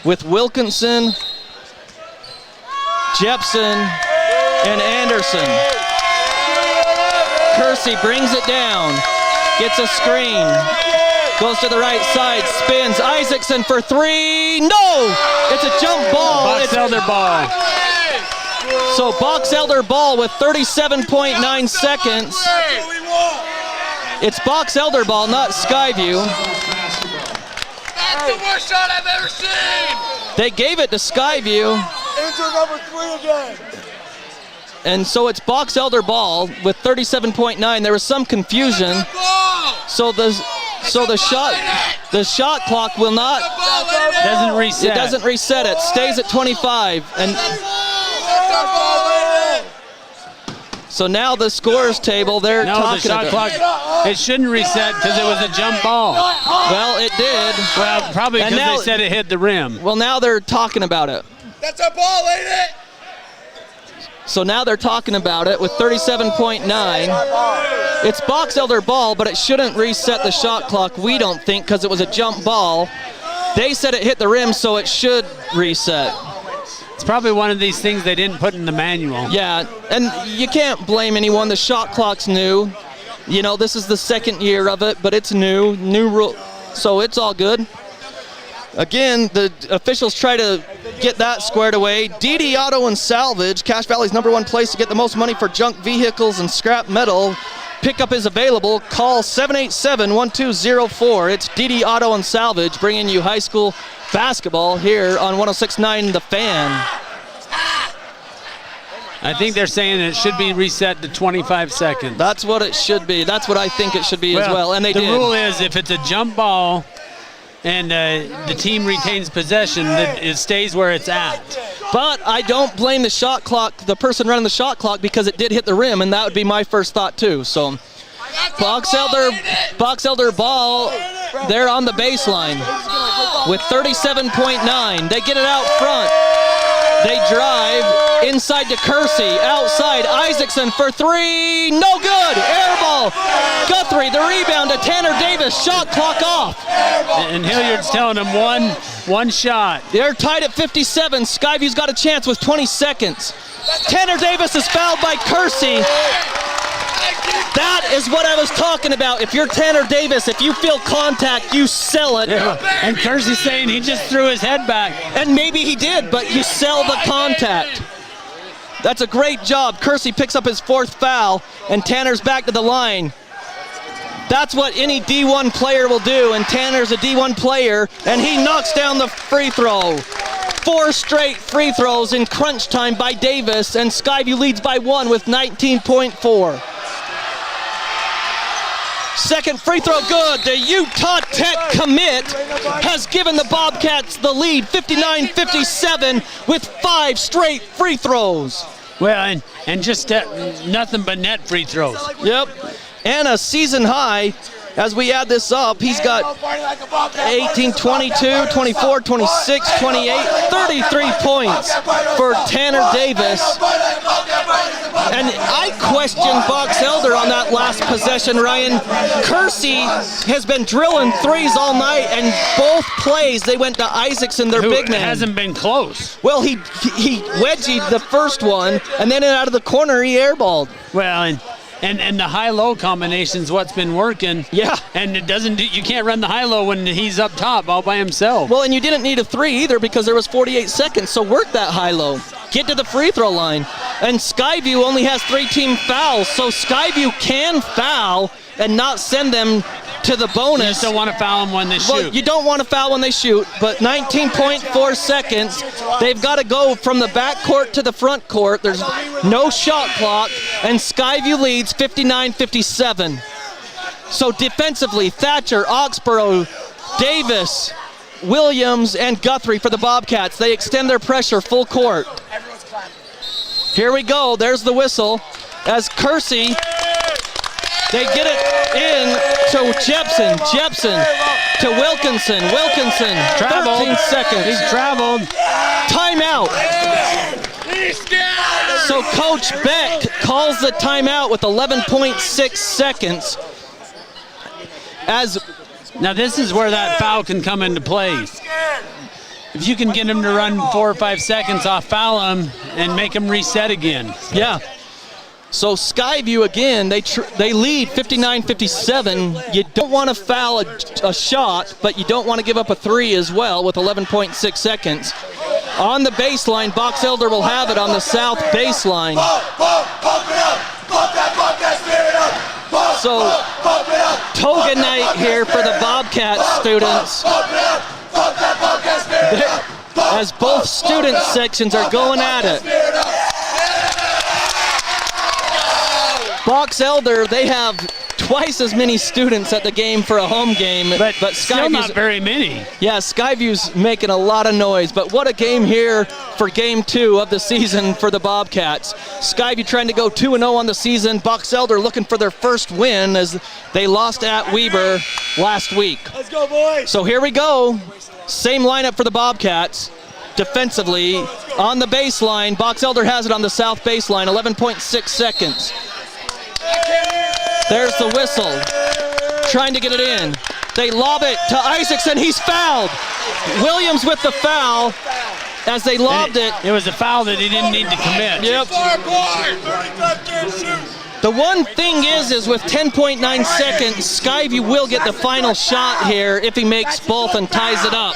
Speaker 3: With Wilkinson, Jepson, and Anderson. Kersey brings it down, gets a screen, goes to the right side, spins. Isaacson for three. No! It's a jump ball.
Speaker 5: Box Elder ball.
Speaker 3: So Box Elder ball with 37.9 seconds. It's Box Elder ball, not Skyview.
Speaker 11: That's the worst shot I've ever seen.
Speaker 3: They gave it to Skyview.
Speaker 11: Enter number 3 again.
Speaker 3: And so it's Box Elder ball with 37.9. There was some confusion. So the shot clock will not
Speaker 5: doesn't reset.
Speaker 3: It doesn't reset. It stays at 25. And so now the scores table, they're talking
Speaker 5: the shot clock, it shouldn't reset because it was a jump ball.
Speaker 3: Well, it did.
Speaker 5: Well, probably because they said it hit the rim.
Speaker 3: Well, now they're talking about it.
Speaker 11: That's a ball, ain't it?
Speaker 3: So now they're talking about it with 37.9. It's Box Elder ball, but it shouldn't reset the shot clock, we don't think, because it was a jump ball. They said it hit the rim, so it should reset.
Speaker 5: It's probably one of these things they didn't put in the manual.
Speaker 3: Yeah, and you can't blame anyone. The shot clock's new. You know, this is the second year of it, but it's new rule, so it's all good. Again, the officials try to get that squared away. DD Auto and Salvage, Cache Valley's #1 place to get the most money for junk vehicles and scrap metal. Pickup is available. Call 787-1204. It's DD Auto and Salvage bringing you high school basketball here on 106.9 The Fan.
Speaker 5: I think they're saying it should be reset to 25 seconds.
Speaker 3: That's what it should be. That's what I think it should be as well. And they did.
Speaker 5: The rule is if it's a jump ball and the team retains possession, it stays where it's at.
Speaker 3: But I don't blame the shot clock, the person running the shot clock, because it did hit the rim, and that would be my first thought too. So Box Elder ball, they're on the baseline with 37.9. They get it out front. They drive inside to Kersey, outside Isaacson for three, no good, air ball. Guthrie, the rebound to Tanner Davis, shot clock off.
Speaker 5: And Hilliard's telling them one shot.
Speaker 3: They're tied at 57. Skyview's got a chance with 20 seconds. Tanner Davis is fouled by Kersey. That is what I was talking about. If you're Tanner Davis, if you feel contact, you sell it.
Speaker 5: Yeah. And Kersey's saying he just threw his head back.
Speaker 3: And maybe he did, but you sell the contact. That's a great job. Kersey picks up his 4th foul, and Tanner's back to the line. That's what any D1 player will do, and Tanner's a D1 player, and he knocks down the free throw. 4 straight free throws in crunch time by Davis, and Skyview leads by 1 with 19.4. Second free throw good. The Utah Tech commit has given the Bobcats the lead, 59-57, with 5 straight free throws.
Speaker 5: Well, and just nothing but net free throws.
Speaker 3: Yep. And a season high, as we add this up, he's got 18, 22, 24, 26, 28, 33 points for Tanner Davis. And I question Box Elder on that last possession, Ryan. Kersey has been drilling threes all night, and both plays they went to Isaacson, their big man.
Speaker 5: Hasn't been close.
Speaker 3: Well, he wedgied the first one, and then out of the corner he airballed.
Speaker 5: Well, and the high-low combination's what's been working.
Speaker 3: Yeah.
Speaker 5: And you can't run the high-low when he's up top all by himself.
Speaker 3: Well, and you didn't need a 3 either because there was 48 seconds, so work that high-low. Get to the free throw line. And Skyview only has 3 team fouls, so Skyview can foul and not send them to the bonus.
Speaker 5: You just don't want to foul them when they shoot.
Speaker 3: Well, you don't want to foul when they shoot, but 19.4 seconds. They've got to go from the back court to the front court. There's no shot clock, and Skyview leads 59-57. So defensively, Thatcher, Oxborough, Davis, Williams, and Guthrie for the Bobcats. They extend their pressure full court. Here we go. There's the whistle as Kersey, they get it in to Jepson. Jepson to Wilkinson. Wilkinson, 13 seconds.
Speaker 5: He's traveled.
Speaker 3: Timeout. So Coach Beck calls the timeout with 11.6 seconds.
Speaker 5: Now this is where that foul can come into play. If you can get him to run 4 or 5 seconds off, foul him and make him reset again.
Speaker 3: Yeah. So Skyview again, they lead 59-57. You don't want to foul a shot, but you don't want to give up a three as well with 11.6 seconds. On the baseline, Box Elder will have it on the south baseline. So toga night here for the Bobcat students. As both student sections are going at it. Box Elder, they have twice as many students at the game for a home game, but
Speaker 5: still not very many.
Speaker 3: Yeah, Skyview's making a lot of noise, but what a game here for game 2 of the season for the Bobcats. Skyview trying to go 2-0 on the season. Box Elder looking for their first win as they lost at Weber last week.
Speaker 11: Let's go, boys.
Speaker 3: So here we go. Same lineup for the Bobcats. Defensively, on the baseline, Box Elder has it on the south baseline, 11.6 seconds. There's the whistle. Trying to get it in. They lob it to Isaacson. He's fouled. Williams with the foul as they lobbed it.
Speaker 5: It was a foul that he didn't need to commit.
Speaker 3: Yep. The one thing is with 10.9 seconds, Skyview will get the final shot here if he makes both and ties it up.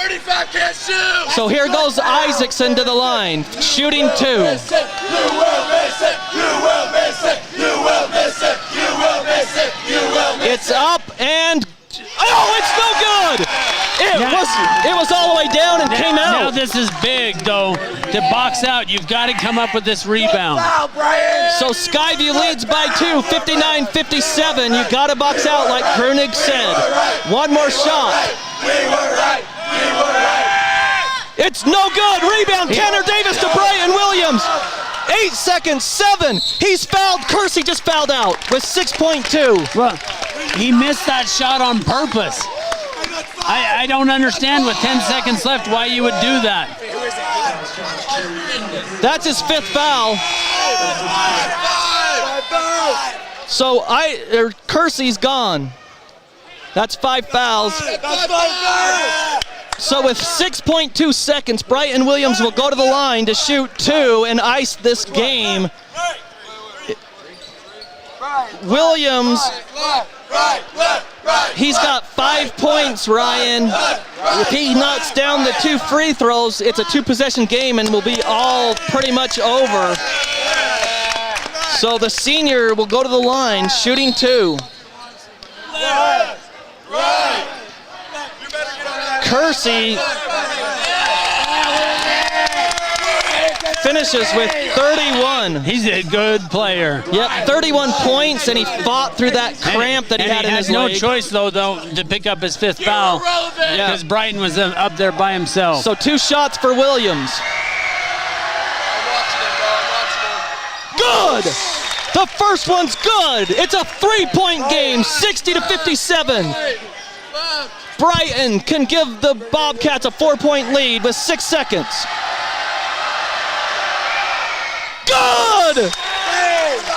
Speaker 3: So here goes Isaacson to the line, shooting 2. It's up and it's no good. It was all the way down and came out.
Speaker 5: Now this is big though. To box out, you've got to come up with this rebound.
Speaker 3: So Skyview leads by 2, 59-57. You got to box out like Brunig said. One more shot. It's no good. Rebound, Kenner Davis to Brian Williams. 8 seconds, 7. He's fouled. Kersey just fouled out with 6.2.
Speaker 5: Well, he missed that shot on purpose. I don't understand with 10 seconds left why you would do that.
Speaker 3: That's his 5th foul. So Kersey's gone. That's 5 fouls. So with 6.2 seconds, Brighton Williams will go to the line to shoot 2 and ice this game. Williams, he's got 5 points, Ryan. If he knocks down the 2 free throws, it's a 2-possession game and will be all pretty much over. So the senior will go to the line, shooting 2. Kersey finishes with 31.
Speaker 5: He's a good player.
Speaker 3: Yep, 31 points, and he fought through that cramp that he had in his leg.
Speaker 5: He has no choice, though, to pick up his 5th foul because Brighton was up there by himself.
Speaker 3: So 2 shots for Williams. Good! The first one's good. It's a 3-point game, 60-57. Brighton can give the Bobcats a 4-point lead with 6 seconds. Good!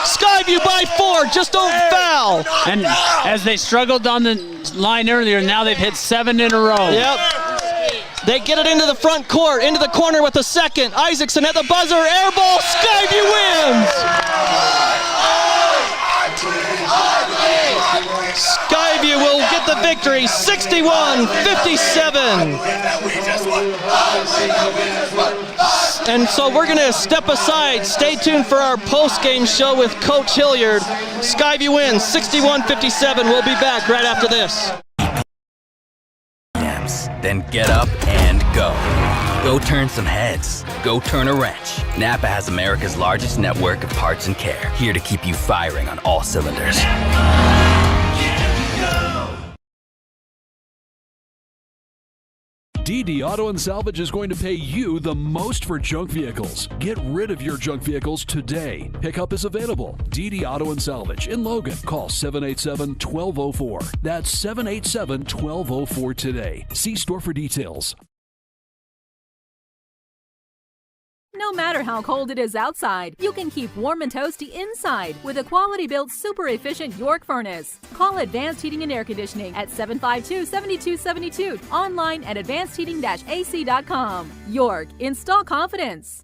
Speaker 3: Skyview by 4, just don't foul.
Speaker 5: And as they struggled on the line earlier, now they've hit 7 in a row.
Speaker 3: Yep. They get it into the front court, into the corner with the second. Isaacson at the buzzer, air ball, Skyview wins! Skyview will get the victory, 61-57. And so we're going to step aside. Stay tuned for our post-game show with Coach Hilliard. Skyview wins, 61-57. We'll be back right after this.
Speaker 15: then get up and go. Go turn some heads. Go turn a wrench. Napa has America's largest network of parts and care, here to keep you firing on all cylinders.
Speaker 17: DD Auto and Salvage is going to pay you the most for junk vehicles. Get rid of your junk vehicles today. Pickup is available. DD Auto and Salvage in Logan. Call 787-1204. That's 787-1204 today. See store for details.
Speaker 16: No matter how cold it is outside, you can keep warm and toasty inside with a quality-built, super-efficient York furnace. Call Advanced Heating and Air Conditioning at 752-7272. Online at advancedheating-ac.com. York, install confidence.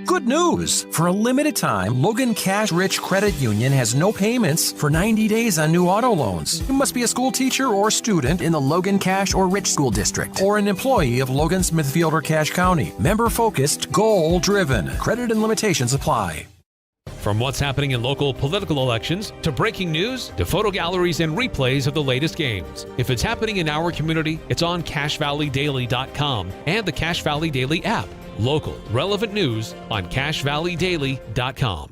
Speaker 6: Good news! For a limited time, Logan Cash Rich Credit Union has no payments for 90 days on new auto loans. You must be a school teacher or student in the Logan Cash or Rich School District, or an employee of Logan, Smithfield, or Cache County. Member-focused, goal-driven. Credit and limitations apply.
Speaker 7: From what's happening in local political elections, to breaking news, to photo galleries and replays of the latest games. If it's happening in our community, it's on CacheValleyDaily.com and the Cache Valley Daily app. Local, relevant news on CacheValleyDaily.com.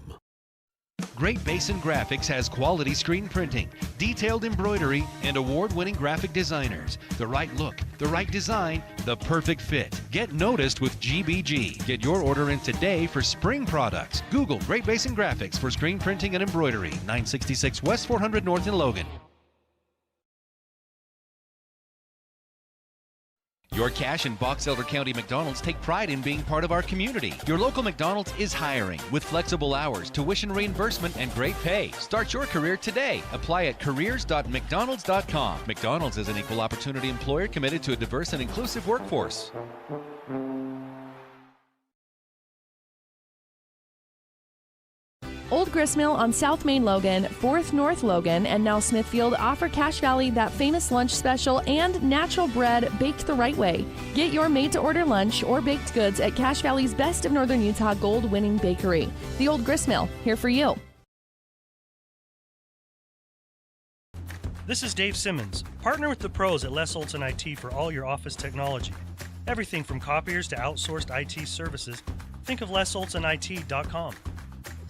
Speaker 4: Great Basin Graphics has quality screen printing, detailed embroidery, and award-winning graphic designers. The right look, the right design, the perfect fit. Get noticed with GBG. Get your order in today for spring products. Google Great Basin Graphics for screen printing and embroidery. 966 West 400 North in Logan. Your Cache and Box Elder County McDonald's take pride in being part of our community. Your local McDonald's is hiring with flexible hours, tuition reimbursement, and great pay. Start your career today. Apply at careers.mcdonalds.com. McDonald's is an equal opportunity employer committed to a diverse and inclusive workforce.
Speaker 8: Old Gristmill on South Main Logan, 4th North Logan, and now Smithfield offer Cache Valley that famous lunch special and natural bread baked the right way. Get your made-to-order lunch or baked goods at Cache Valley's Best of Northern Utah gold-winning bakery. The Old Gristmill, here for you.
Speaker 9: This is Dave Simmons. Partner with the pros at Les Olson IT for all your office technology. Everything from copiers to outsourced IT services. Think of lesolsonit.com.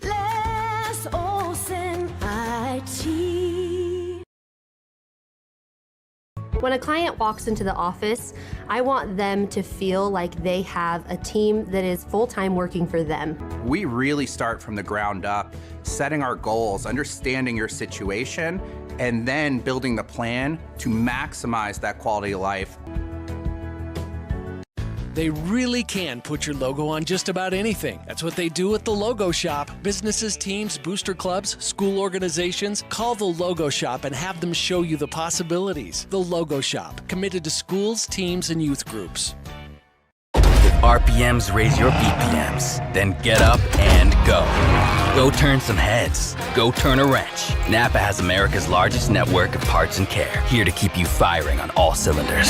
Speaker 10: Les Olson IT.
Speaker 12: When a client walks into the office, I want them to feel like they have a team that is full-time working for them.
Speaker 13: We really start from the ground up, setting our goals, understanding your situation, and then building the plan to maximize that quality of life.
Speaker 14: They really can put your logo on just about anything. That's what they do at the Logo Shop. Businesses, teams, booster clubs, school organizations, call the Logo Shop and have them show you the possibilities. The Logo Shop, committed to schools, teams, and youth groups.
Speaker 15: If RPMs raise your BPMs, then get up and go. Go turn some heads. Go turn a wrench. Napa has America's largest network of parts and care, here to keep you firing on all cylinders.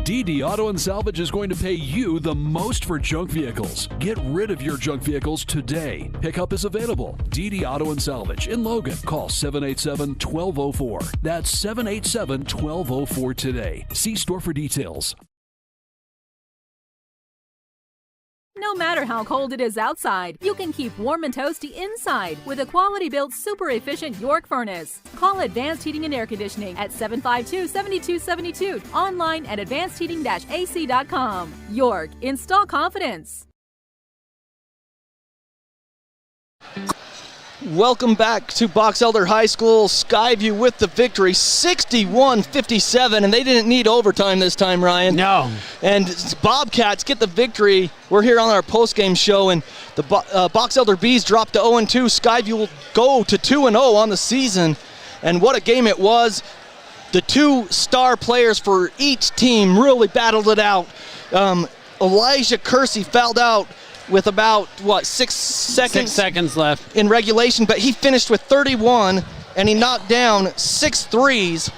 Speaker 17: DD Auto and Salvage is going to pay you the most for junk vehicles. Get rid of your junk vehicles today. Pickup is available. DD Auto and Salvage in Logan. Call 787-1204. That's 787-1204 today. See store for details.
Speaker 16: No matter how cold it is outside, you can keep warm and toasty inside with a quality-built, super-efficient York furnace. Call Advanced Heating and Air Conditioning at 752-7272. Online at advancedheating-ac.com. York, install confidence.
Speaker 3: Welcome back to Box Elder High School. Skyview with the victory, 61-57, and they didn't need overtime this time, Ryan.
Speaker 5: No.
Speaker 3: And Bobcats get the victory. We're here on our post-game show, and the Box Elder Bees dropped to 0-2. Skyview will go to 2-0 on the season, and what a game it was. The two star players for each team really battled it out. Elijah Kersey fouled out with about, 6 seconds?
Speaker 5: 6 seconds left
Speaker 3: in regulation, but he finished with 31, and he knocked down 6 threes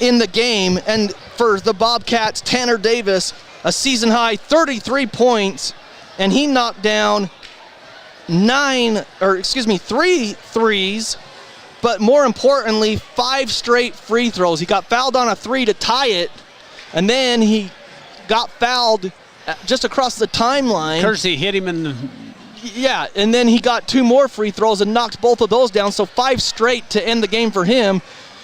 Speaker 3: in the game. And for the Bobcats, Tanner Davis, a season-high 33 points, and he knocked down 3 threes, but more importantly, 5 straight free throws. He got fouled on a 3 to tie it, and then he got fouled just across the timeline.
Speaker 5: Kersey hit him in the...
Speaker 3: Yeah, and then he got 2 more free throws and knocked both of those down, so 5 straight to end the game for him.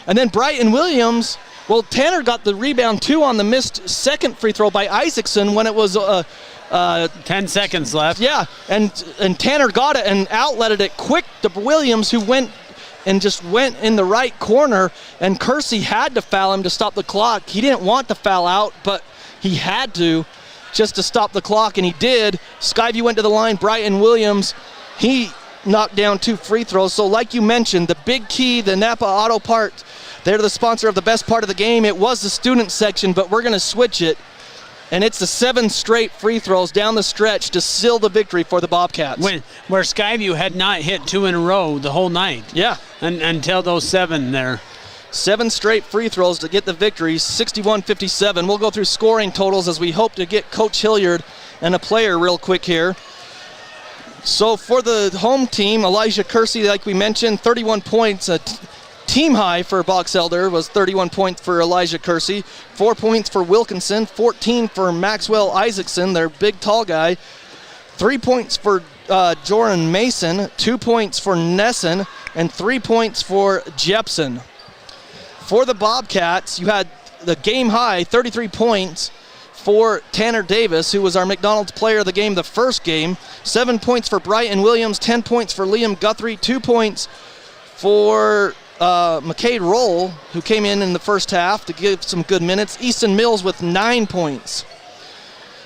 Speaker 3: And then Brighton Williams, well, Tanner got the rebound too on the missed second free throw by Isaacson when it was
Speaker 5: 10 seconds left.
Speaker 3: Yeah, and Tanner got it and outletted it quick to Williams, who went in the right corner, and Kersey had to foul him to stop the clock. He didn't want to foul out, but he had to just to stop the clock, and he did. Skyview went to the line. Brighton Williams, he knocked down 2 free throws. So like you mentioned, the big key, the Napa Auto Part, they're the sponsor of the best part of the game. It was the student section, but we're going to switch it. And it's the 7 straight free throws down the stretch to seal the victory for the Bobcats.
Speaker 5: Where Skyview had not hit 2 in a row the whole night.
Speaker 3: Yeah.
Speaker 5: Until those 7 there.
Speaker 3: 7 straight free throws to get the victory, 61-57. We'll go through scoring totals as we hope to get Coach Hilliard and a player real quick here. So for the home team, Elijah Kersey, like we mentioned, 31 points. A team high for Box Elder was 31 points for Elijah Kersey. 4 points for Wilkinson, 14 for Maxwell Isaacson, their big tall guy. 3 points for Joran Mason, 2 points for Nesson, and 3 points for Jepson. For the Bobcats, you had the game high, 33 points for Tanner Davis, who was our McDonald's player of the game the first game. 7 points for Brighton Williams, 10 points for Liam Guthrie, 2 points for McCade Roll, who came in the first half to give some good minutes. Easton Mills with 9 points.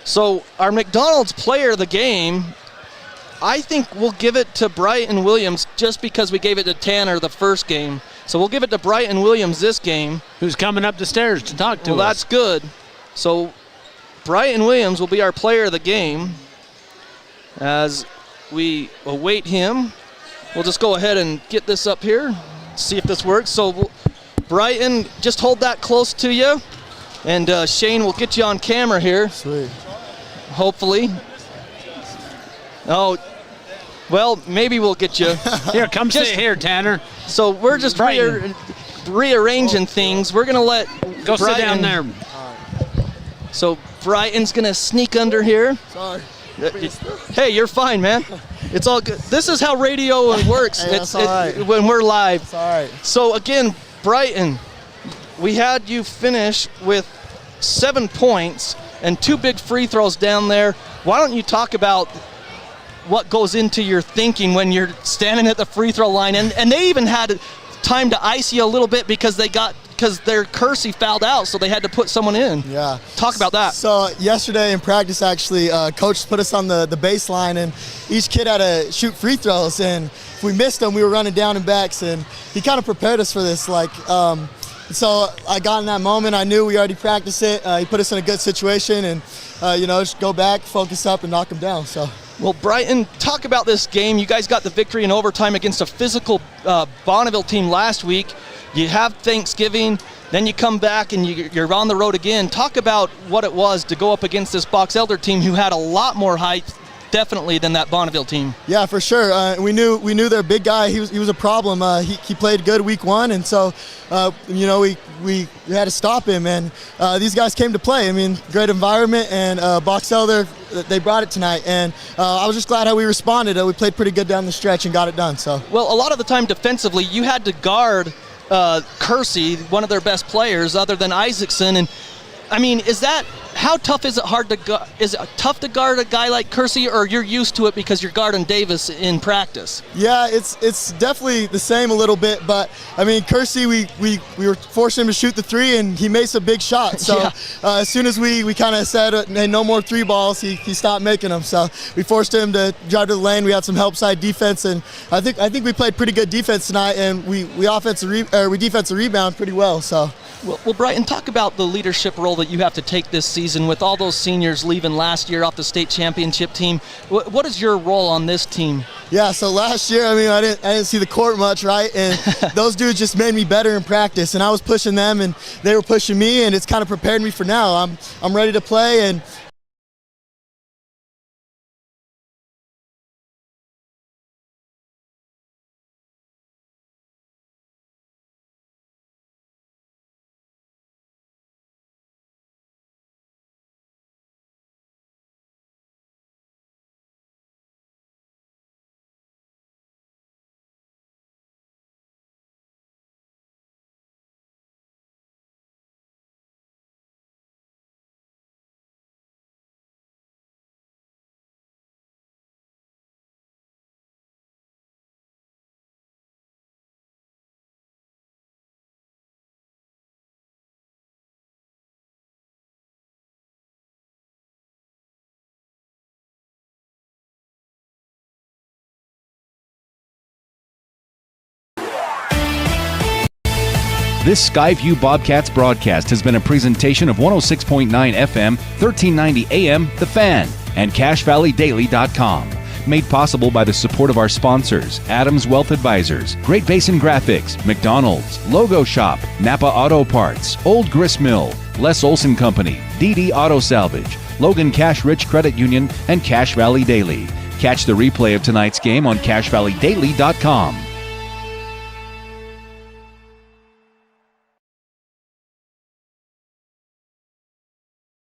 Speaker 3: So our McDonald's player of the game, I think we'll give it to Brighton Williams just because we gave it to Tanner the first game. So we'll give it to Brighton Williams this game.
Speaker 5: Who's coming up the stairs to talk to us.
Speaker 3: Well, that's good. So Brighton Williams will be our player of the game as we await him. We'll just go ahead and get this up here, see if this works. So Brighton, just hold that close to you, and Shane will get you on camera here.
Speaker 19: Sweet.
Speaker 3: Hopefully. Oh, well, maybe we'll get you.
Speaker 5: Here, come sit here, Tanner.
Speaker 3: So we're just rearranging things. We're going to let
Speaker 5: Go sit down there.
Speaker 3: So Brighton's going to sneak under here.
Speaker 19: Sorry.
Speaker 3: Hey, you're fine, man. It's all good. This is how radio works.
Speaker 19: Hey, that's all right.
Speaker 3: When we're live.
Speaker 19: It's all right.
Speaker 3: So again, Brighton, we had you finish with 7 points and 2 big free throws down there. Why don't you talk about what goes into your thinking when you're standing at the free throw line? And they even had time to ice you a little bit because their Kersey fouled out, so they had to put someone in.
Speaker 19: Yeah.
Speaker 3: Talk about that.
Speaker 19: So yesterday in practice, actually, coach put us on the baseline, and each kid had to shoot free throws, and if we missed them, we were running down and backs, and he kind of prepared us for this. So I got in that moment. I knew we already practiced it. He put us in a good situation, and just go back, focus up, and knock them down. So.
Speaker 3: Well, Brighton, talk about this game. You guys got the victory in overtime against a physical Bonneville team last week. You have Thanksgiving, then you come back and you're on the road again. Talk about what it was to go up against this Box Elder team who had a lot more height, definitely, than that Bonneville team.
Speaker 19: Yeah, for sure. We knew their big guy. He was a problem. He played good week 1, and so we had to stop him. And these guys came to play. I mean, great environment, and Box Elder, they brought it tonight. And I was just glad how we responded. We played pretty good down the stretch and got it done. So.
Speaker 3: Well, a lot of the time defensively, you had to guard Kersey, one of their best players, other than Isaacson. And I mean, how tough is it? Is it tough to guard a guy like Kersey, or you're used to it because you're guarding Davis in practice?
Speaker 19: Yeah, it's definitely the same a little bit, but I mean, Kersey, we were forcing him to shoot the 3, and he made some big shots. So yeah. As soon as we kind of said, hey, no more 3 balls, he stopped making them. So we forced him to drive to the lane. We had some help side defense, and I think we played pretty good defense tonight, and we defensive rebound pretty well. So.
Speaker 3: Well, Brighton, talk about the leadership role that you have to take this season with all those seniors leaving last year off the state championship team. What is your role on this team?
Speaker 19: Yeah, so last year, I mean, I didn't see the court much, right? And those dudes just made me better in practice, and I was pushing them, and they were pushing me, and it's kind of prepared me for now. I'm ready to play, and
Speaker 4: This Skyview Bobcats broadcast has been a presentation of 106.9 FM, 1390 AM, The Fan, and CashValleyDaily.com. Made possible by the support of our sponsors, Adams Wealth Advisors, Great Basin Graphics, McDonald's, Logo Shop, Napa Auto Parts, Old Grist Mill, Les Olson Company, DD Auto Salvage, Logan Cash Rich Credit Union, and Cash Valley Daily. Catch the replay of tonight's game on CashValleyDaily.com.